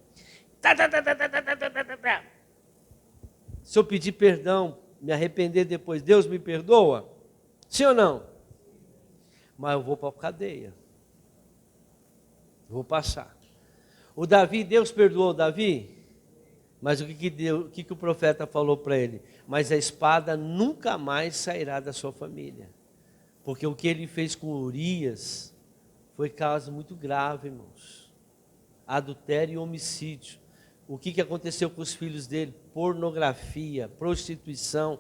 Se eu pedir perdão, me arrepender depois, Deus me perdoa? Sim ou não? Mas eu vou para a cadeia. Vou passar. O Davi, Deus perdoou o Davi? Mas o que o profeta falou para ele? Mas a espada nunca mais sairá da sua família. Porque o que ele fez com Urias foi causa muito grave, irmãos. Adultério e homicídio. O que aconteceu com os filhos dele? Pornografia, prostituição,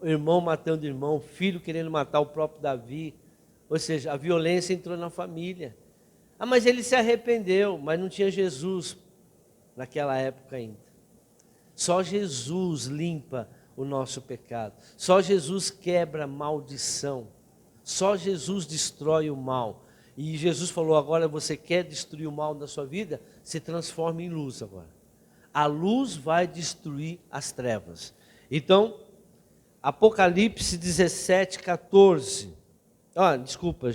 irmão matando irmão, filho querendo matar o próprio Davi. Ou seja, a violência entrou na família. Ah, mas ele se arrependeu, mas não tinha Jesus naquela época ainda. Só Jesus limpa o nosso pecado. Só Jesus quebra a maldição. Só Jesus destrói o mal. E Jesus falou, agora você quer destruir o mal da sua vida? Se transforma em luz agora. A luz vai destruir as trevas. Então, Apocalipse 17, 14. Desculpa, eu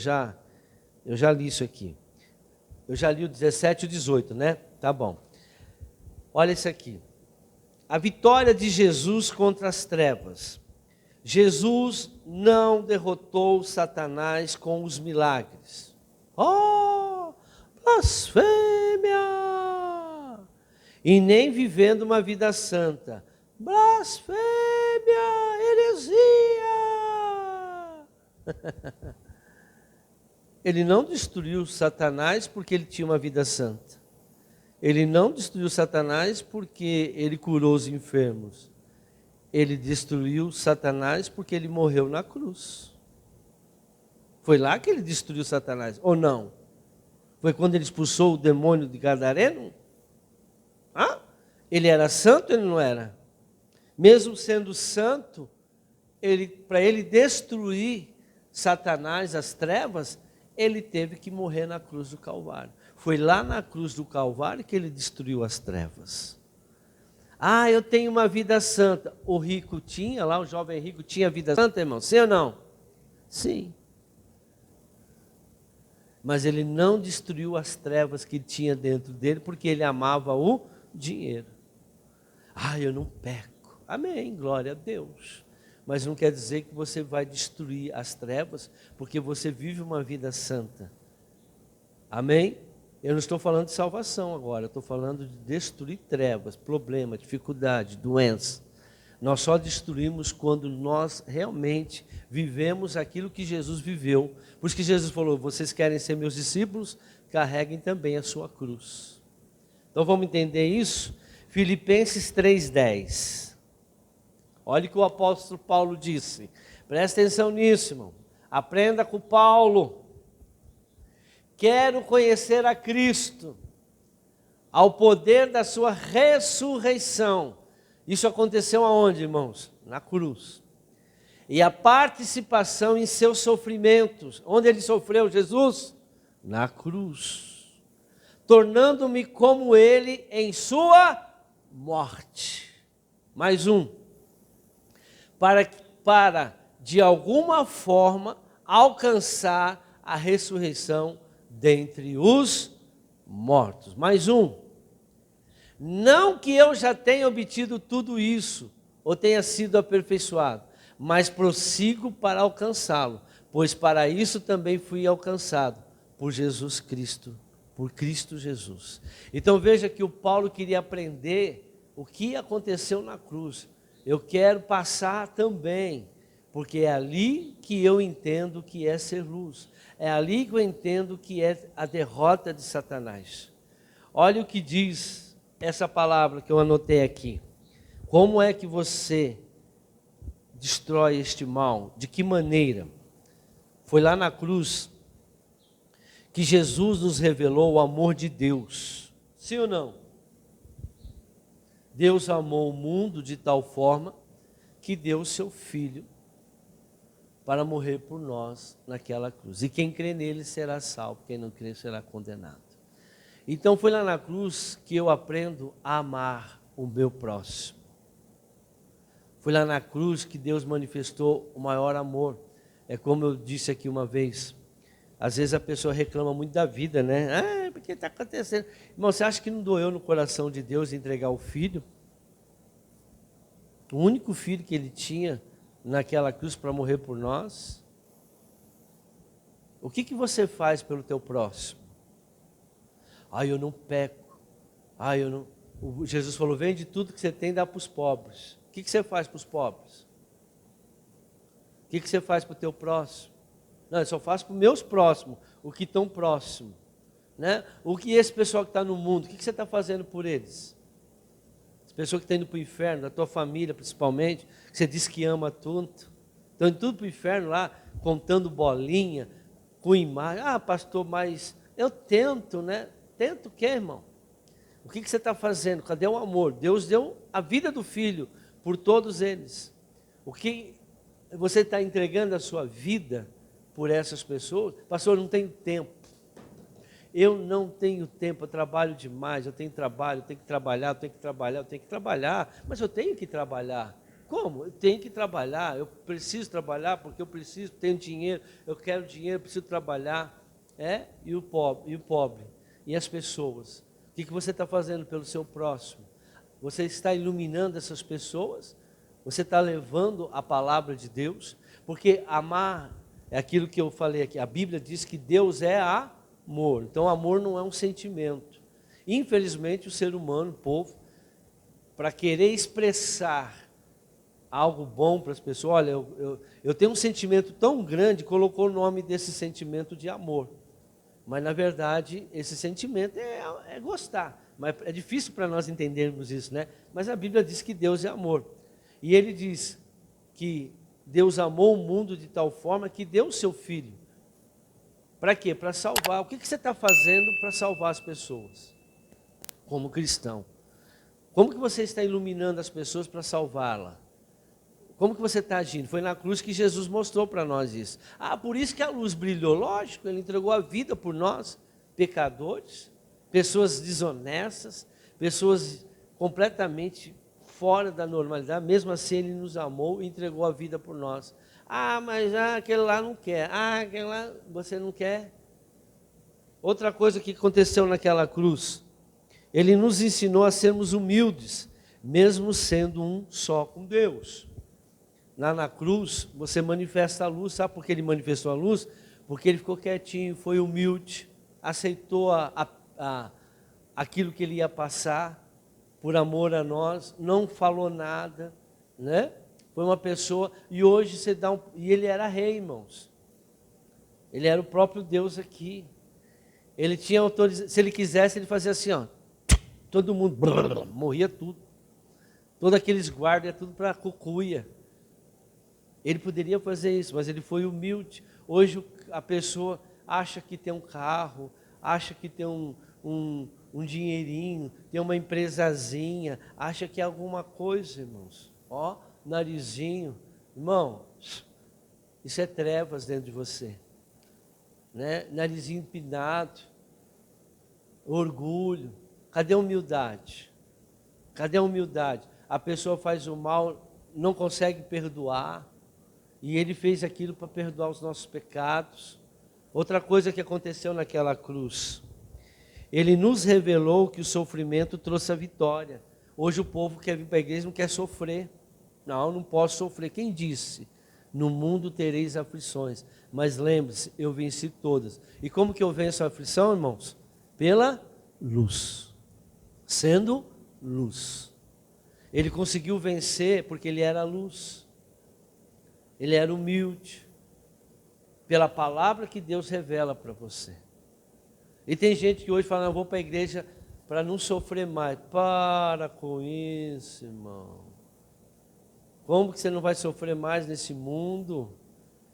já li isso aqui. Eu já li o 17 e o 18, né? Tá bom. Olha isso aqui. A vitória de Jesus contra as trevas. Jesus não derrotou Satanás com os milagres. Oh, blasfêmia! E nem vivendo uma vida santa. Blasfêmia, heresia! Ele não destruiu Satanás porque ele tinha uma vida santa. Ele não destruiu Satanás porque ele curou os enfermos. Ele destruiu Satanás porque ele morreu na cruz. Foi lá que ele destruiu Satanás, ou não? Foi quando ele expulsou o demônio de Gadareno? Ah? Ele era santo ou ele não era? Mesmo sendo santo, para ele destruir Satanás, as trevas, ele teve que morrer na cruz do Calvário. Foi lá na cruz do Calvário que ele destruiu as trevas. Ah, eu tenho uma vida santa. O rico tinha lá, o jovem rico tinha vida santa, irmão? Sim ou não? Sim. Mas ele não destruiu as trevas que tinha dentro dele, porque ele amava o dinheiro. Ah, eu não peco. Amém, glória a Deus. Mas não quer dizer que você vai destruir as trevas, porque você vive uma vida santa. Amém? Eu não estou falando de salvação agora, eu estou falando de destruir trevas, problema, dificuldade, doença. Nós só destruímos quando nós realmente vivemos aquilo que Jesus viveu. Por isso que Jesus falou, vocês querem ser meus discípulos? Carreguem também a sua cruz. Então vamos entender isso? Filipenses 3,10. Olha o que o apóstolo Paulo disse. Presta atenção nisso, irmão. Aprenda com Paulo. Quero conhecer a Cristo, ao poder da sua ressurreição. Isso aconteceu aonde, irmãos? Na cruz. E a participação em seus sofrimentos. Onde ele sofreu, Jesus? Na cruz. Tornando-me como ele em sua morte. Mais um. Para de alguma forma alcançar a ressurreição dentre os mortos. Mais um. Não que eu já tenha obtido tudo isso, ou tenha sido aperfeiçoado, mas prossigo para alcançá-lo, pois para isso também fui alcançado, por Jesus Cristo, por Cristo Jesus. Então veja que o Paulo queria aprender o que aconteceu na cruz. Eu quero passar também, porque é ali que eu entendo que é ser luz. É ali que eu entendo que é a derrota de Satanás. Olha o que diz essa palavra que eu anotei aqui. Como é que você destrói este mal? De que maneira? Foi lá na cruz que Jesus nos revelou o amor de Deus. Sim ou não? Deus amou o mundo de tal forma que deu o seu Filho para morrer por nós naquela cruz. E quem crê nele será salvo, quem não crê será condenado. Então foi lá na cruz que eu aprendo a amar o meu próximo. Foi lá na cruz que Deus manifestou o maior amor. É como eu disse aqui uma vez, às vezes a pessoa reclama muito da vida, né? Ah, porque está acontecendo? Irmão, você acha que não doeu no coração de Deus entregar o Filho? O único Filho que Ele tinha naquela cruz para morrer por nós? O que você faz pelo teu próximo? Ah, eu não peco. Ah, eu não... Jesus falou, vende tudo que você tem e dá para os pobres. O que você faz para os pobres? O que você faz para o teu próximo? Não, eu só faço para os meus próximos, o que estão próximo, né? O que esse pessoal que está no mundo, o que você está fazendo por eles? As pessoas que estão indo para o inferno, da tua família principalmente, que você diz que ama tanto, estão indo tudo para o inferno lá, contando bolinha, com imagem. Ah, pastor, mas eu tento, né? Tento o quê, irmão? O que você está fazendo? Cadê o amor? Deus deu a vida do Filho por todos eles. O que você está entregando a sua vida por essas pessoas? Pastor, eu não tenho tempo. Eu não tenho tempo, eu trabalho demais, eu tenho trabalho, eu tenho que trabalhar, eu tenho que trabalhar, eu tenho que trabalhar, mas eu tenho que trabalhar. Como? Eu tenho que trabalhar, eu preciso trabalhar porque eu preciso, tenho dinheiro, eu quero dinheiro, eu preciso trabalhar. E o pobre, e as pessoas. O que você está fazendo pelo seu próximo? Você está iluminando essas pessoas? Você está levando a palavra de Deus? Porque amar é aquilo que eu falei aqui. A Bíblia diz que Deus é amor. Então, amor não é um sentimento. Infelizmente, o ser humano, o povo, para querer expressar algo bom para as pessoas, olha, eu tenho um sentimento tão grande, colocou o nome desse sentimento de amor. Mas, na verdade, esse sentimento é gostar. Mas é difícil para nós entendermos isso, né? Mas a Bíblia diz que Deus é amor. E ele diz que Deus amou o mundo de tal forma que deu o seu Filho. Para quê? Para salvar. O que você está fazendo para salvar as pessoas? Como cristão. Como que você está iluminando as pessoas para salvá-la? Como que você está agindo? Foi na cruz que Jesus mostrou para nós isso. Por isso que a luz brilhou. Lógico, Ele entregou a vida por nós, pecadores, pessoas desonestas, pessoas completamente fora da normalidade. Mesmo assim, Ele nos amou e entregou a vida por nós. Mas aquele lá não quer. Aquele lá você não quer. Outra coisa que aconteceu naquela cruz, Ele nos ensinou a sermos humildes, mesmo sendo um só com Deus. Lá na cruz, você manifesta a luz. Sabe por que Ele manifestou a luz? Porque Ele ficou quietinho, foi humilde, aceitou aquilo que Ele ia passar, por amor a nós, não falou nada, né? Foi uma pessoa, e hoje você dá e Ele era rei, irmãos. Ele era o próprio Deus aqui. Ele tinha autorização, se Ele quisesse, Ele fazia assim, ó, todo mundo, morria tudo. Todos aqueles guardas, tudo para cucuia. Ele poderia fazer isso, mas Ele foi humilde. Hoje a pessoa acha que tem um carro, acha que tem um dinheirinho, tem uma empresazinha, acha que é alguma coisa, irmãos. Narizinho. Irmão, isso é trevas dentro de você. Né? Narizinho empinado, orgulho. Cadê a humildade? Cadê a humildade? A pessoa faz o mal, não consegue perdoar. E Ele fez aquilo para perdoar os nossos pecados. Outra coisa que aconteceu naquela cruz, Ele nos revelou que o sofrimento trouxe a vitória. Hoje o povo quer vir para a igreja e não quer sofrer. Não posso sofrer. Quem disse? No mundo tereis aflições. Mas lembre-se, eu venci todas. E como que eu venço a aflição, irmãos? Pela luz. Sendo luz. Ele conseguiu vencer porque Ele era luz. Ele era humilde, pela palavra que Deus revela para você. E tem gente que hoje fala, eu vou para a igreja para não sofrer mais. Para com isso, irmão. Como que você não vai sofrer mais nesse mundo?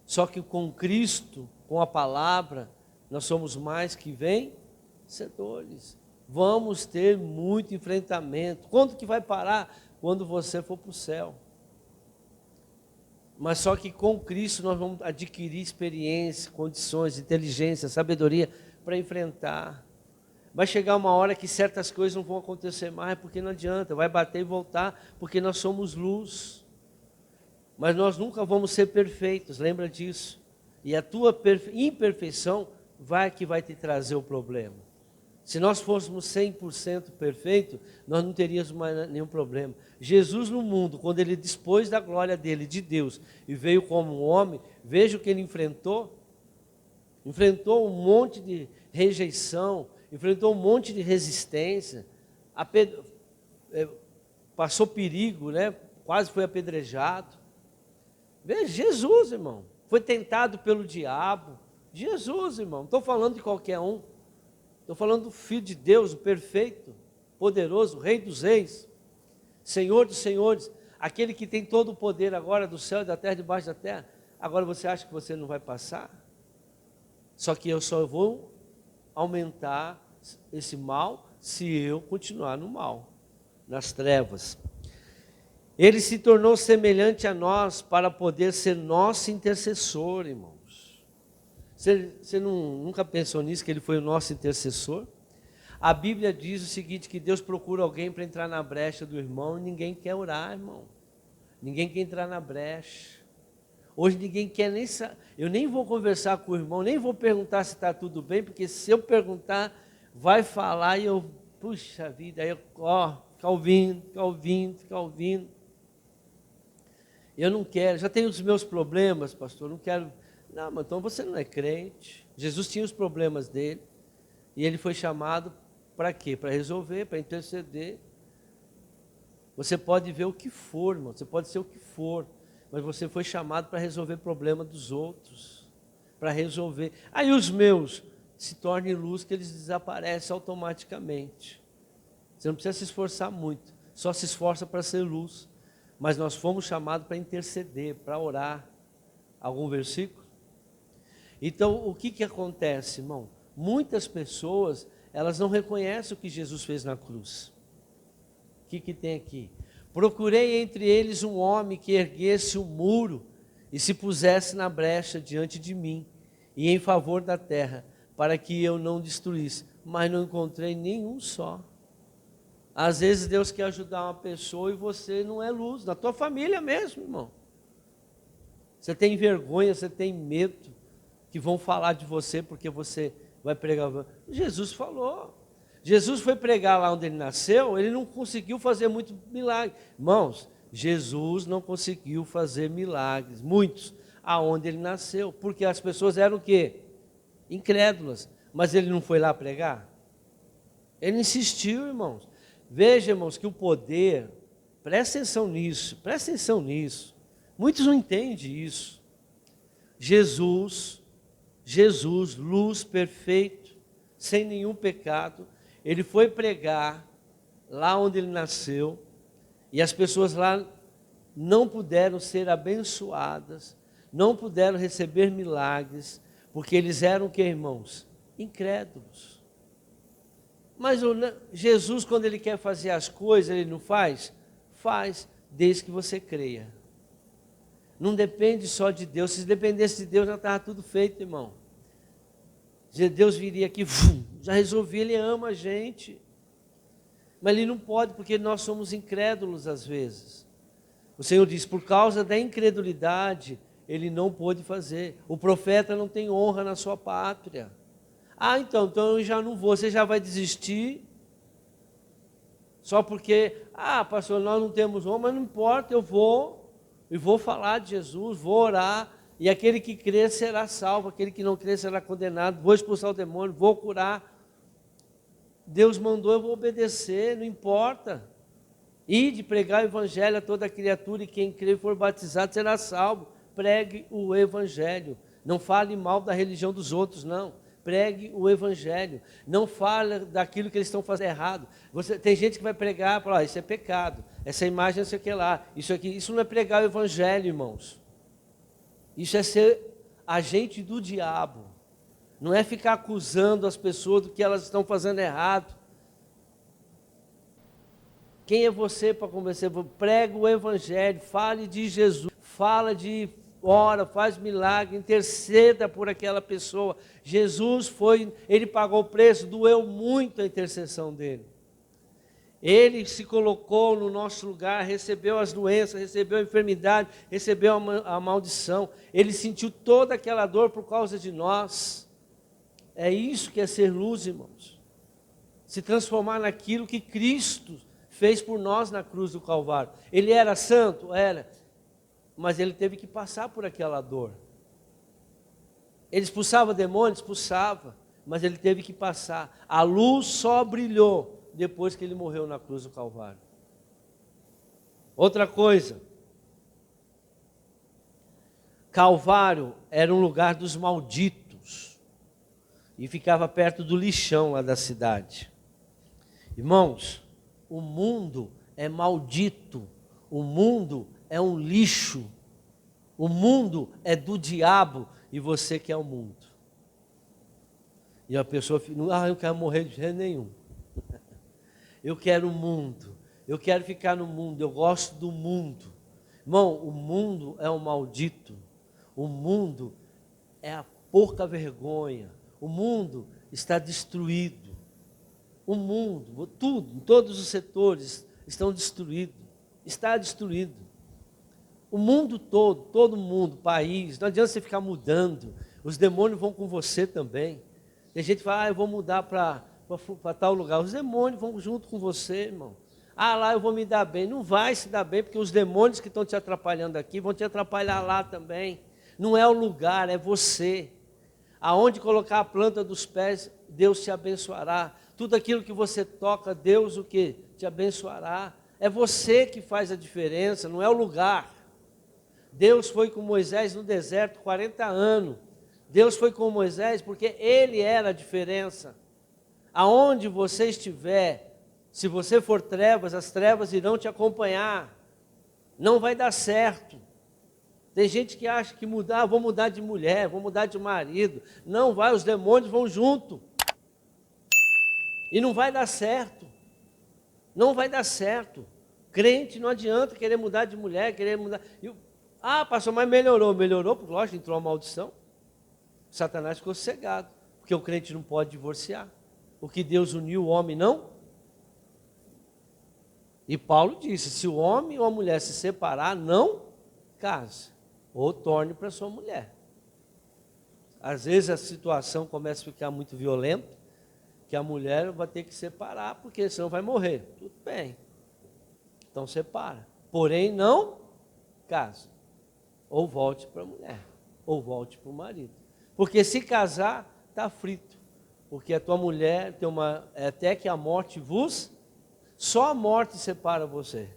Só que com Cristo, com a palavra, nós somos mais que vencedores. Vamos ter muito enfrentamento. Quando que vai parar? Quando você for para o céu. Mas só que com Cristo nós vamos adquirir experiência, condições, inteligência, sabedoria para enfrentar. Vai chegar uma hora que certas coisas não vão acontecer mais, porque não adianta, vai bater e voltar, porque nós somos luz. Mas nós nunca vamos ser perfeitos, lembra disso. E a tua imperfeição vai te trazer o problema. Se nós fôssemos 100% perfeitos, nós não teríamos mais nenhum problema. Jesus no mundo, quando Ele dispôs da glória dEle, de Deus, e veio como um homem, veja o que Ele enfrentou. Enfrentou um monte de rejeição, enfrentou um monte de resistência, passou perigo, né? Quase foi apedrejado. Veja, Jesus, irmão, foi tentado pelo diabo. Jesus, irmão, não estou falando de qualquer um. Estou falando do Filho de Deus, o perfeito, poderoso, Rei dos reis, Senhor dos senhores, aquele que tem todo o poder agora do céu e da terra, debaixo da terra. Agora você acha que você não vai passar? Só que eu só vou aumentar esse mal se eu continuar no mal, nas trevas. Ele se tornou semelhante a nós para poder ser nosso intercessor, irmãos. Você nunca pensou nisso, que Ele foi o nosso intercessor? A Bíblia diz o seguinte, que Deus procura alguém para entrar na brecha do irmão, e ninguém quer orar, irmão. Ninguém quer entrar na brecha. Hoje ninguém quer nem saber. Eu nem vou conversar com o irmão, nem vou perguntar se está tudo bem, porque se eu perguntar, vai falar e eu, puxa vida, aí eu, fica ouvindo. Eu não quero, já tenho os meus problemas, pastor, não quero. Não, mas então você não é crente. Jesus tinha os problemas dele, e ele foi chamado para quê? Para resolver, para interceder. Você pode ver o que for, irmão, você pode ser o que for, mas você foi chamado para resolver o problema dos outros, para resolver. Aí os meus se tornem luz, que eles desaparecem automaticamente. Você não precisa se esforçar muito, só se esforça para ser luz. Mas nós fomos chamados para interceder, para orar. Algum versículo? Então, o que acontece, irmão? Muitas pessoas, elas não reconhecem o que Jesus fez na cruz. O que tem aqui? Procurei entre eles um homem que erguesse um muro e se pusesse na brecha diante de mim e em favor da terra, para que eu não destruísse. Mas não encontrei nenhum só. Às vezes Deus quer ajudar uma pessoa e você não é luz, na tua família mesmo, irmão. Você tem vergonha, você tem medo que vão falar de você porque você vai pregar. Jesus falou. Jesus foi pregar lá onde ele nasceu, ele não conseguiu fazer muito milagre. Irmãos, Jesus não conseguiu fazer milagres, muitos, aonde ele nasceu, porque as pessoas eram o quê? Incrédulas. Mas ele não foi lá pregar? Ele insistiu, irmãos. Veja, irmãos, que o poder, presta atenção nisso. Muitos não entendem isso. Jesus, luz perfeito, sem nenhum pecado, ele foi pregar lá onde ele nasceu, e as pessoas lá não puderam ser abençoadas, não puderam receber milagres, porque eles eram o que, irmãos? Incrédulos. Mas Jesus, quando ele quer fazer as coisas, ele não faz? Faz, desde que você creia. Não depende só de Deus. Se dependesse de Deus, já estava tudo feito, irmão. Deus viria aqui, já resolvia, ele ama a gente. Mas ele não pode, porque nós somos incrédulos às vezes. O Senhor diz, por causa da incredulidade, ele não pôde fazer. O profeta não tem honra na sua pátria. Ah, então eu já não vou. Você já vai desistir? Só porque, pastor, nós não temos honra, mas não importa, eu vou. E vou falar de Jesus, vou orar. E aquele que crer será salvo, aquele que não crer será condenado. Vou expulsar o demônio, vou curar. Deus mandou, eu vou obedecer, não importa. Ide pregar o evangelho a toda criatura, e quem crer e for batizado será salvo. Pregue o evangelho. Não fale mal da religião dos outros, não. Pregue o evangelho. Não fale daquilo que eles estão fazendo errado. Tem gente que vai pregar e falar, isso é pecado. Essa imagem não sei o que lá. Isso não é pregar o evangelho, irmãos. Isso é ser agente do diabo. Não é ficar acusando as pessoas do que elas estão fazendo errado. Quem é você para convencer? Prega o evangelho, fale de Jesus, ora, faz milagre, interceda por aquela pessoa. Jesus ele pagou o preço, doeu muito a intercessão dele. Ele se colocou no nosso lugar, recebeu as doenças, recebeu a enfermidade, recebeu a maldição. Ele sentiu toda aquela dor por causa de nós. É isso que é ser luz, irmãos. Se transformar naquilo que Cristo fez por nós na cruz do Calvário. Ele era santo? Era. Mas ele teve que passar por aquela dor. Ele expulsava demônios? Expulsava. Mas ele teve que passar. A luz só brilhou depois que ele morreu na cruz do Calvário. Outra coisa. Calvário era um lugar dos malditos. E ficava perto do lixão lá da cidade. Irmãos, o mundo é maldito. O mundo é um lixo. O mundo é do diabo e você quer o mundo. E a pessoa fica, eu quero morrer de jeito nenhum. Eu quero o mundo. Eu quero ficar no mundo. Eu gosto do mundo. Irmão, o mundo é um maldito. O mundo é a pouca vergonha. O mundo está destruído. O mundo, tudo, em todos os setores estão destruídos. Está destruído. O mundo todo mundo, país, não adianta você ficar mudando. Os demônios vão com você também. Tem gente que fala, eu vou mudar para tal lugar. Os demônios vão junto com você, irmão. Lá eu vou me dar bem. Não vai se dar bem, porque os demônios que estão te atrapalhando aqui vão te atrapalhar lá também. Não é o lugar, é você. Aonde colocar a planta dos pés, Deus te abençoará. Tudo aquilo que você toca, Deus o que? Te abençoará. É você que faz a diferença, não é o lugar. Deus foi com Moisés no deserto 40 anos. Deus foi com Moisés porque ele era a diferença. Aonde você estiver, se você for trevas, as trevas irão te acompanhar. Não vai dar certo. Tem gente que acha que mudar, vou mudar de mulher, vou mudar de marido. Não vai, os demônios vão junto. E não vai dar certo. Não vai dar certo. Crente não adianta querer mudar de mulher, querer mudar. Pastor, mas melhorou. Melhorou, porque lógico, entrou uma maldição. Satanás ficou cegado, porque o crente não pode divorciar. O que Deus uniu, o homem não. E Paulo disse, se o homem ou a mulher se separar, não case, ou torne para sua mulher. Às vezes a situação começa a ficar muito violenta, que a mulher vai ter que separar, porque senão vai morrer. Tudo bem. Então separa. Porém, não case. Ou volte para a mulher, ou volte para o marido. Porque se casar, está frito. Porque a tua mulher tem até que a morte vos... Só a morte separa você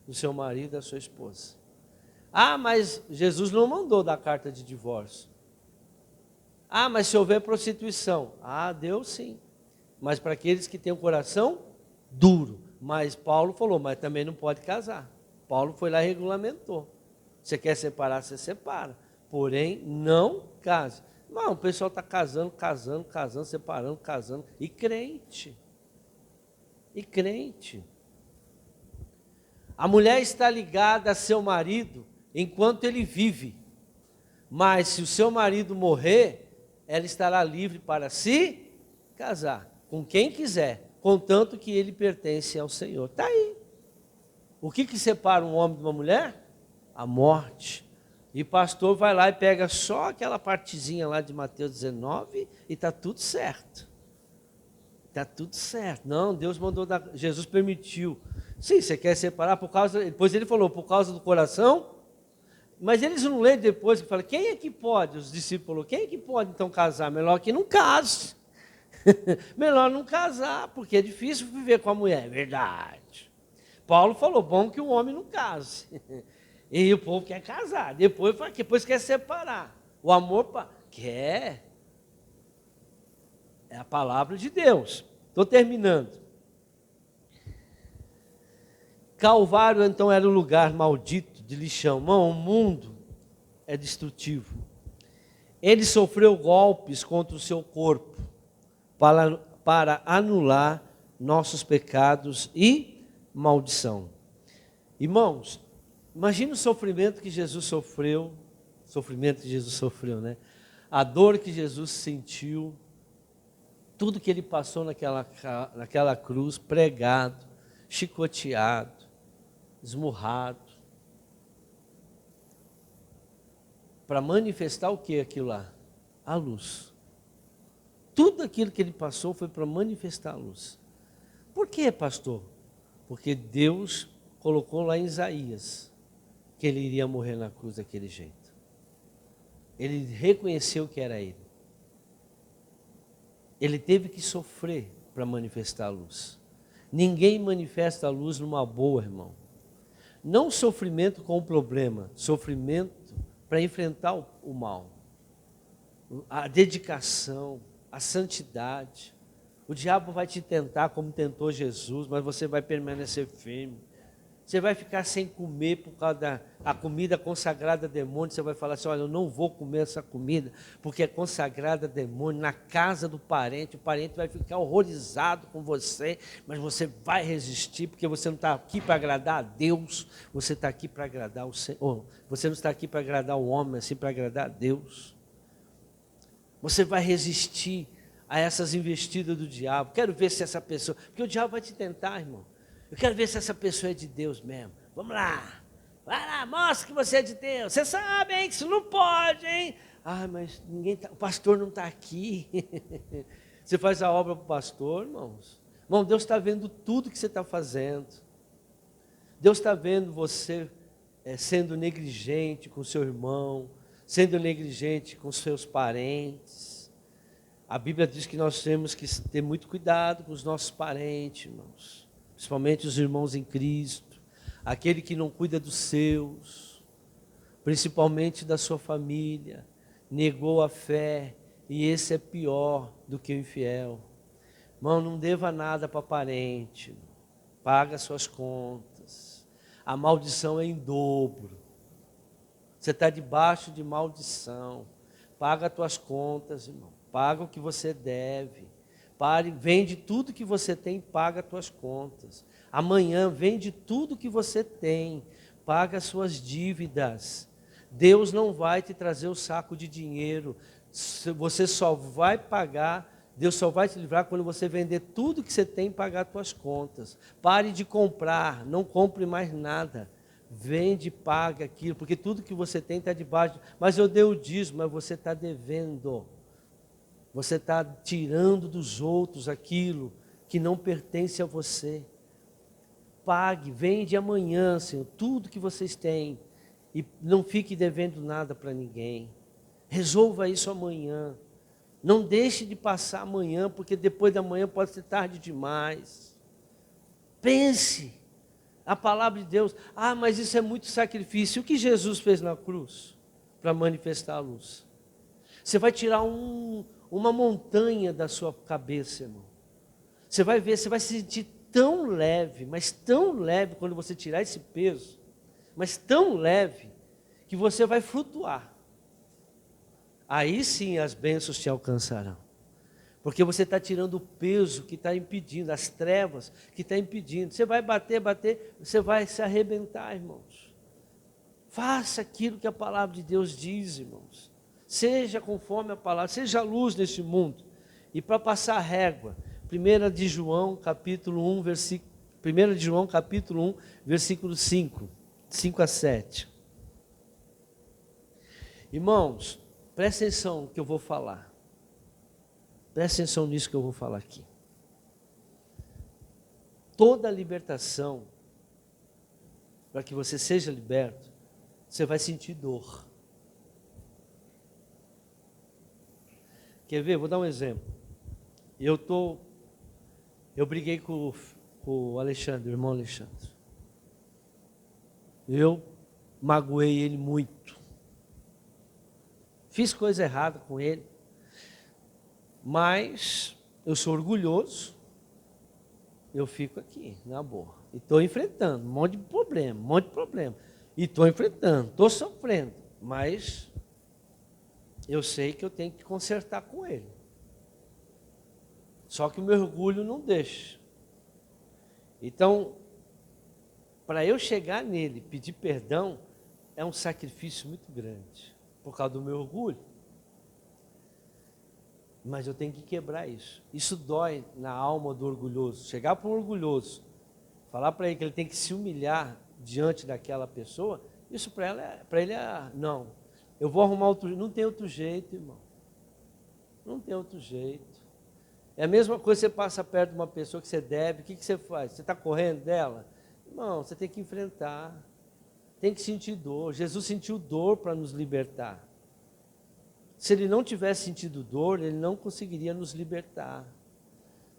do seu marido e da sua esposa. Mas Jesus não mandou dar carta de divórcio. Mas se houver prostituição. Deus sim. Mas para aqueles que têm o coração duro. Mas Paulo falou, mas também não pode casar. Paulo foi lá e regulamentou. Você quer separar, você separa. Porém, não case. Não, o pessoal está casando, separando, casando. E crente. A mulher está ligada a seu marido enquanto ele vive. Mas se o seu marido morrer, ela estará livre para se casar com quem quiser, contanto que ele pertence ao Senhor. Está aí. O que separa um homem de uma mulher? A morte. E o pastor vai lá e pega só aquela partezinha lá de Mateus 19 e está tudo certo. Está tudo certo. Não, Deus mandou dar, Jesus permitiu. Sim, você quer separar por causa, depois ele falou, por causa do coração, mas eles não leem depois, que fala, quem é que pode, os discípulos, quem é que pode então casar? Melhor que não case. Melhor não casar, porque é difícil viver com a mulher, é verdade. Paulo falou, bom que o homem não case. E o povo quer casar, depois quer separar. O amor quer. É a palavra de Deus. Estou terminando. Calvário, então, era o lugar maldito de lixão. Irmão, o mundo é destrutivo. Ele sofreu golpes contra o seu corpo para anular nossos pecados e maldição. Irmãos, imagine o sofrimento que Jesus sofreu, né? A dor que Jesus sentiu, tudo que ele passou naquela cruz, pregado, chicoteado, esmurrado, para manifestar o que aquilo lá? A luz. Tudo aquilo que ele passou foi para manifestar a luz. Por quê, pastor? Porque Deus colocou lá em Isaías que ele iria morrer na cruz daquele jeito. Ele reconheceu que era ele. Ele teve que sofrer para manifestar a luz. Ninguém manifesta a luz numa boa, irmão. Não sofrimento com o problema, sofrimento para enfrentar o mal. A dedicação, a santidade. O diabo vai te tentar como tentou Jesus, mas você vai permanecer firme. Você vai ficar sem comer por causa da comida consagrada a demônio. Você vai falar assim, olha, eu não vou comer essa comida, porque é consagrada a demônio, na casa do parente. O parente vai ficar horrorizado com você, mas você vai resistir, porque você não está aqui para agradar a Deus, você está aqui para agradar o Senhor. Você não está aqui para agradar o homem, assim para agradar a Deus. Você vai resistir a essas investidas do diabo. Quero ver se essa pessoa... Porque o diabo vai te tentar, irmão. Eu quero ver se essa pessoa é de Deus mesmo. Vamos lá. Vai lá, mostra que você é de Deus. Você sabe, hein, que isso não pode, hein? Mas o pastor não está aqui. Você faz a obra para o pastor, irmãos. Irmão, Deus está vendo tudo que você está fazendo. Deus está vendo você sendo negligente com seu irmão, sendo negligente com seus parentes. A Bíblia diz que nós temos que ter muito cuidado com os nossos parentes, irmãos. Principalmente os irmãos em Cristo, aquele que não cuida dos seus, principalmente da sua família, negou a fé, e esse é pior do que o infiel. Irmão, não deva nada para parente, paga suas contas, a maldição é em dobro. Você está debaixo de maldição. Paga as tuas contas, irmão. Paga o que você deve. Pare, vende tudo que você tem, paga as tuas contas. Amanhã, vende tudo que você tem. Paga as suas dívidas. Deus não vai te trazer o saco de dinheiro. Você só vai pagar, Deus só vai te livrar quando você vender tudo que você tem e pagar as tuas contas. Pare de comprar, não compre mais nada. Vende, paga aquilo, porque tudo que você tem está debaixo. Mas eu dei o dízimo, mas você está devendo. Você está tirando dos outros aquilo que não pertence a você. Pague, vende amanhã, Senhor, tudo que vocês têm. E não fique devendo nada para ninguém. Resolva isso amanhã. Não deixe de passar amanhã, porque depois da manhã pode ser tarde demais. Pense. A palavra de Deus. Ah, mas isso é muito sacrifício. O que Jesus fez na cruz para manifestar a luz? Você vai tirar uma montanha da sua cabeça, irmão. Você vai ver, você vai se sentir tão leve, mas tão leve quando você tirar esse peso, mas tão leve, que você vai flutuar. Aí sim as bênçãos te alcançarão. Porque você está tirando o peso que está impedindo, as trevas que está impedindo. Você vai bater, você vai se arrebentar, irmãos. Faça aquilo que a palavra de Deus diz, irmãos. Seja conforme a palavra, seja luz neste mundo. E para passar a régua, 1 de João, capítulo 1, versículo 5 a 7. Irmãos, presta atenção no que eu vou falar. Presta atenção nisso que eu vou falar aqui. Toda libertação, para que você seja liberto, você vai sentir dor. Quer ver? Vou dar um exemplo. Eu briguei com o Alexandre, o irmão Alexandre. Eu magoei ele muito. Fiz coisa errada com ele. Mas eu sou orgulhoso, eu fico aqui, na boa. E estou enfrentando um monte de problema. E estou enfrentando, estou sofrendo. Mas eu sei que eu tenho que consertar com ele. Só que o meu orgulho não deixa. Então, para eu chegar nele, pedir perdão, é um sacrifício muito grande. Por causa do meu orgulho. Mas eu tenho que quebrar isso. Isso dói na alma do orgulhoso. Chegar para um orgulhoso, falar para ele que ele tem que se humilhar diante daquela pessoa, isso para ele é, não. Eu vou arrumar outro jeito. Não tem outro jeito, irmão. Não tem outro jeito. É a mesma coisa que você passa perto de uma pessoa que você deve, o que você faz? Você está correndo dela? Irmão, você tem que enfrentar. Tem que sentir dor. Jesus sentiu dor para nos libertar. Se ele não tivesse sentido dor, ele não conseguiria nos libertar.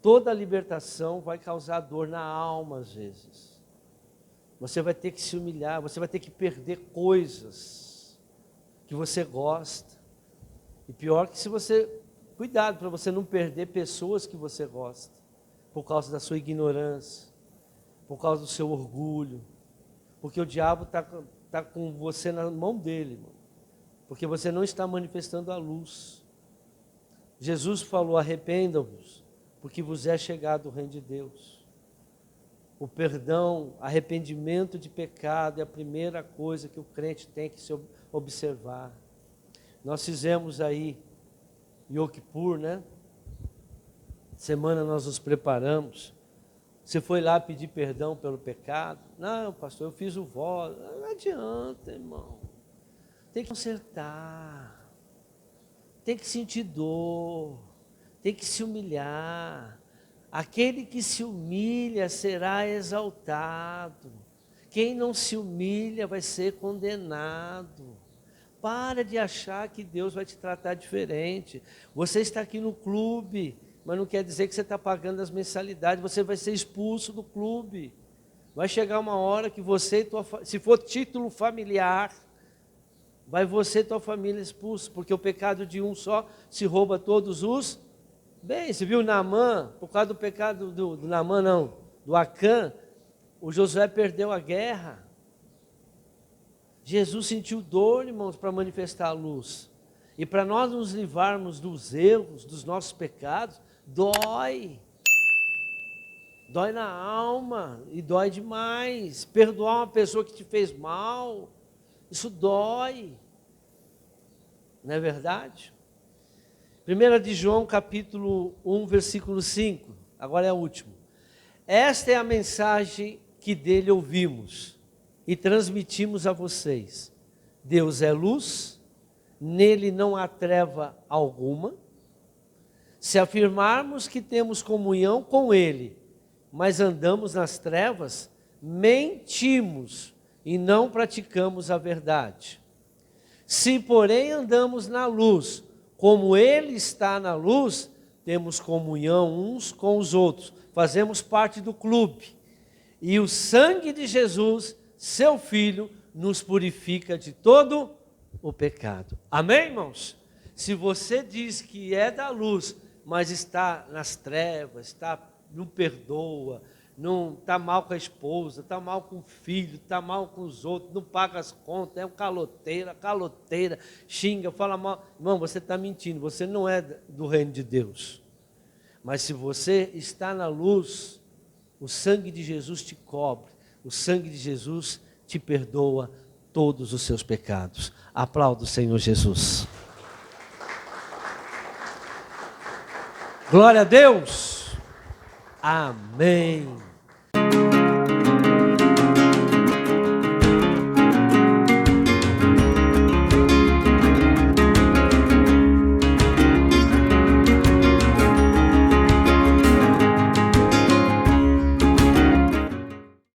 Toda libertação vai causar dor na alma, às vezes. Você vai ter que se humilhar, você vai ter que perder coisas que você gosta. E pior que se você... Cuidado para você não perder pessoas que você gosta, por causa da sua ignorância, por causa do seu orgulho. Porque o diabo está com você na mão dele, irmão. Porque você não está manifestando a luz. Jesus falou, arrependam-vos, porque vos é chegado o reino de Deus. O perdão, arrependimento de pecado é a primeira coisa que o crente tem que se observar. Nós fizemos aí Yom Kippur, né? Semana nós nos preparamos. Você foi lá pedir perdão pelo pecado? Não, pastor, eu fiz o voto. Não adianta, irmão. Tem que consertar. Tem que sentir dor. Tem que se humilhar. Aquele que se humilha será exaltado. Quem não se humilha vai ser condenado. Para de achar que Deus vai te tratar diferente. Você está aqui no clube, mas não quer dizer que você está pagando as mensalidades. Você vai ser expulso do clube. Vai chegar uma hora que você e se for título familiar, vai você e tua família expulso, porque o pecado de um só se rouba todos os bens. Você viu Naamã, por causa do pecado do Naamã, não, do Acã, o Josué perdeu a guerra. Jesus sentiu dor, irmãos, para manifestar a luz. E para nós nos livrarmos dos erros, dos nossos pecados, dói. Dói na alma e dói demais. Perdoar uma pessoa que te fez mal, isso dói. Não é verdade? 1 de João, capítulo 1, versículo 5. Agora é o último. Esta é a mensagem que dele ouvimos e transmitimos a vocês. Deus é luz, nele não há treva alguma. Se afirmarmos que temos comunhão com ele, mas andamos nas trevas, mentimos e não praticamos a verdade. Se, porém, andamos na luz, como ele está na luz, temos comunhão uns com os outros, fazemos parte do clube. E o sangue de Jesus, seu Filho, nos purifica de todo o pecado. Amém, irmãos? Se você diz que é da luz, mas está nas trevas, não perdoa, não está mal com a esposa, está mal com o filho, está mal com os outros, não paga as contas, é um caloteira, xinga, fala mal. Irmão, você está mentindo, você não é do reino de Deus. Mas se você está na luz, o sangue de Jesus te cobre, o sangue de Jesus te perdoa todos os seus pecados. Aplauda o Senhor Jesus. Glória a Deus. Amém.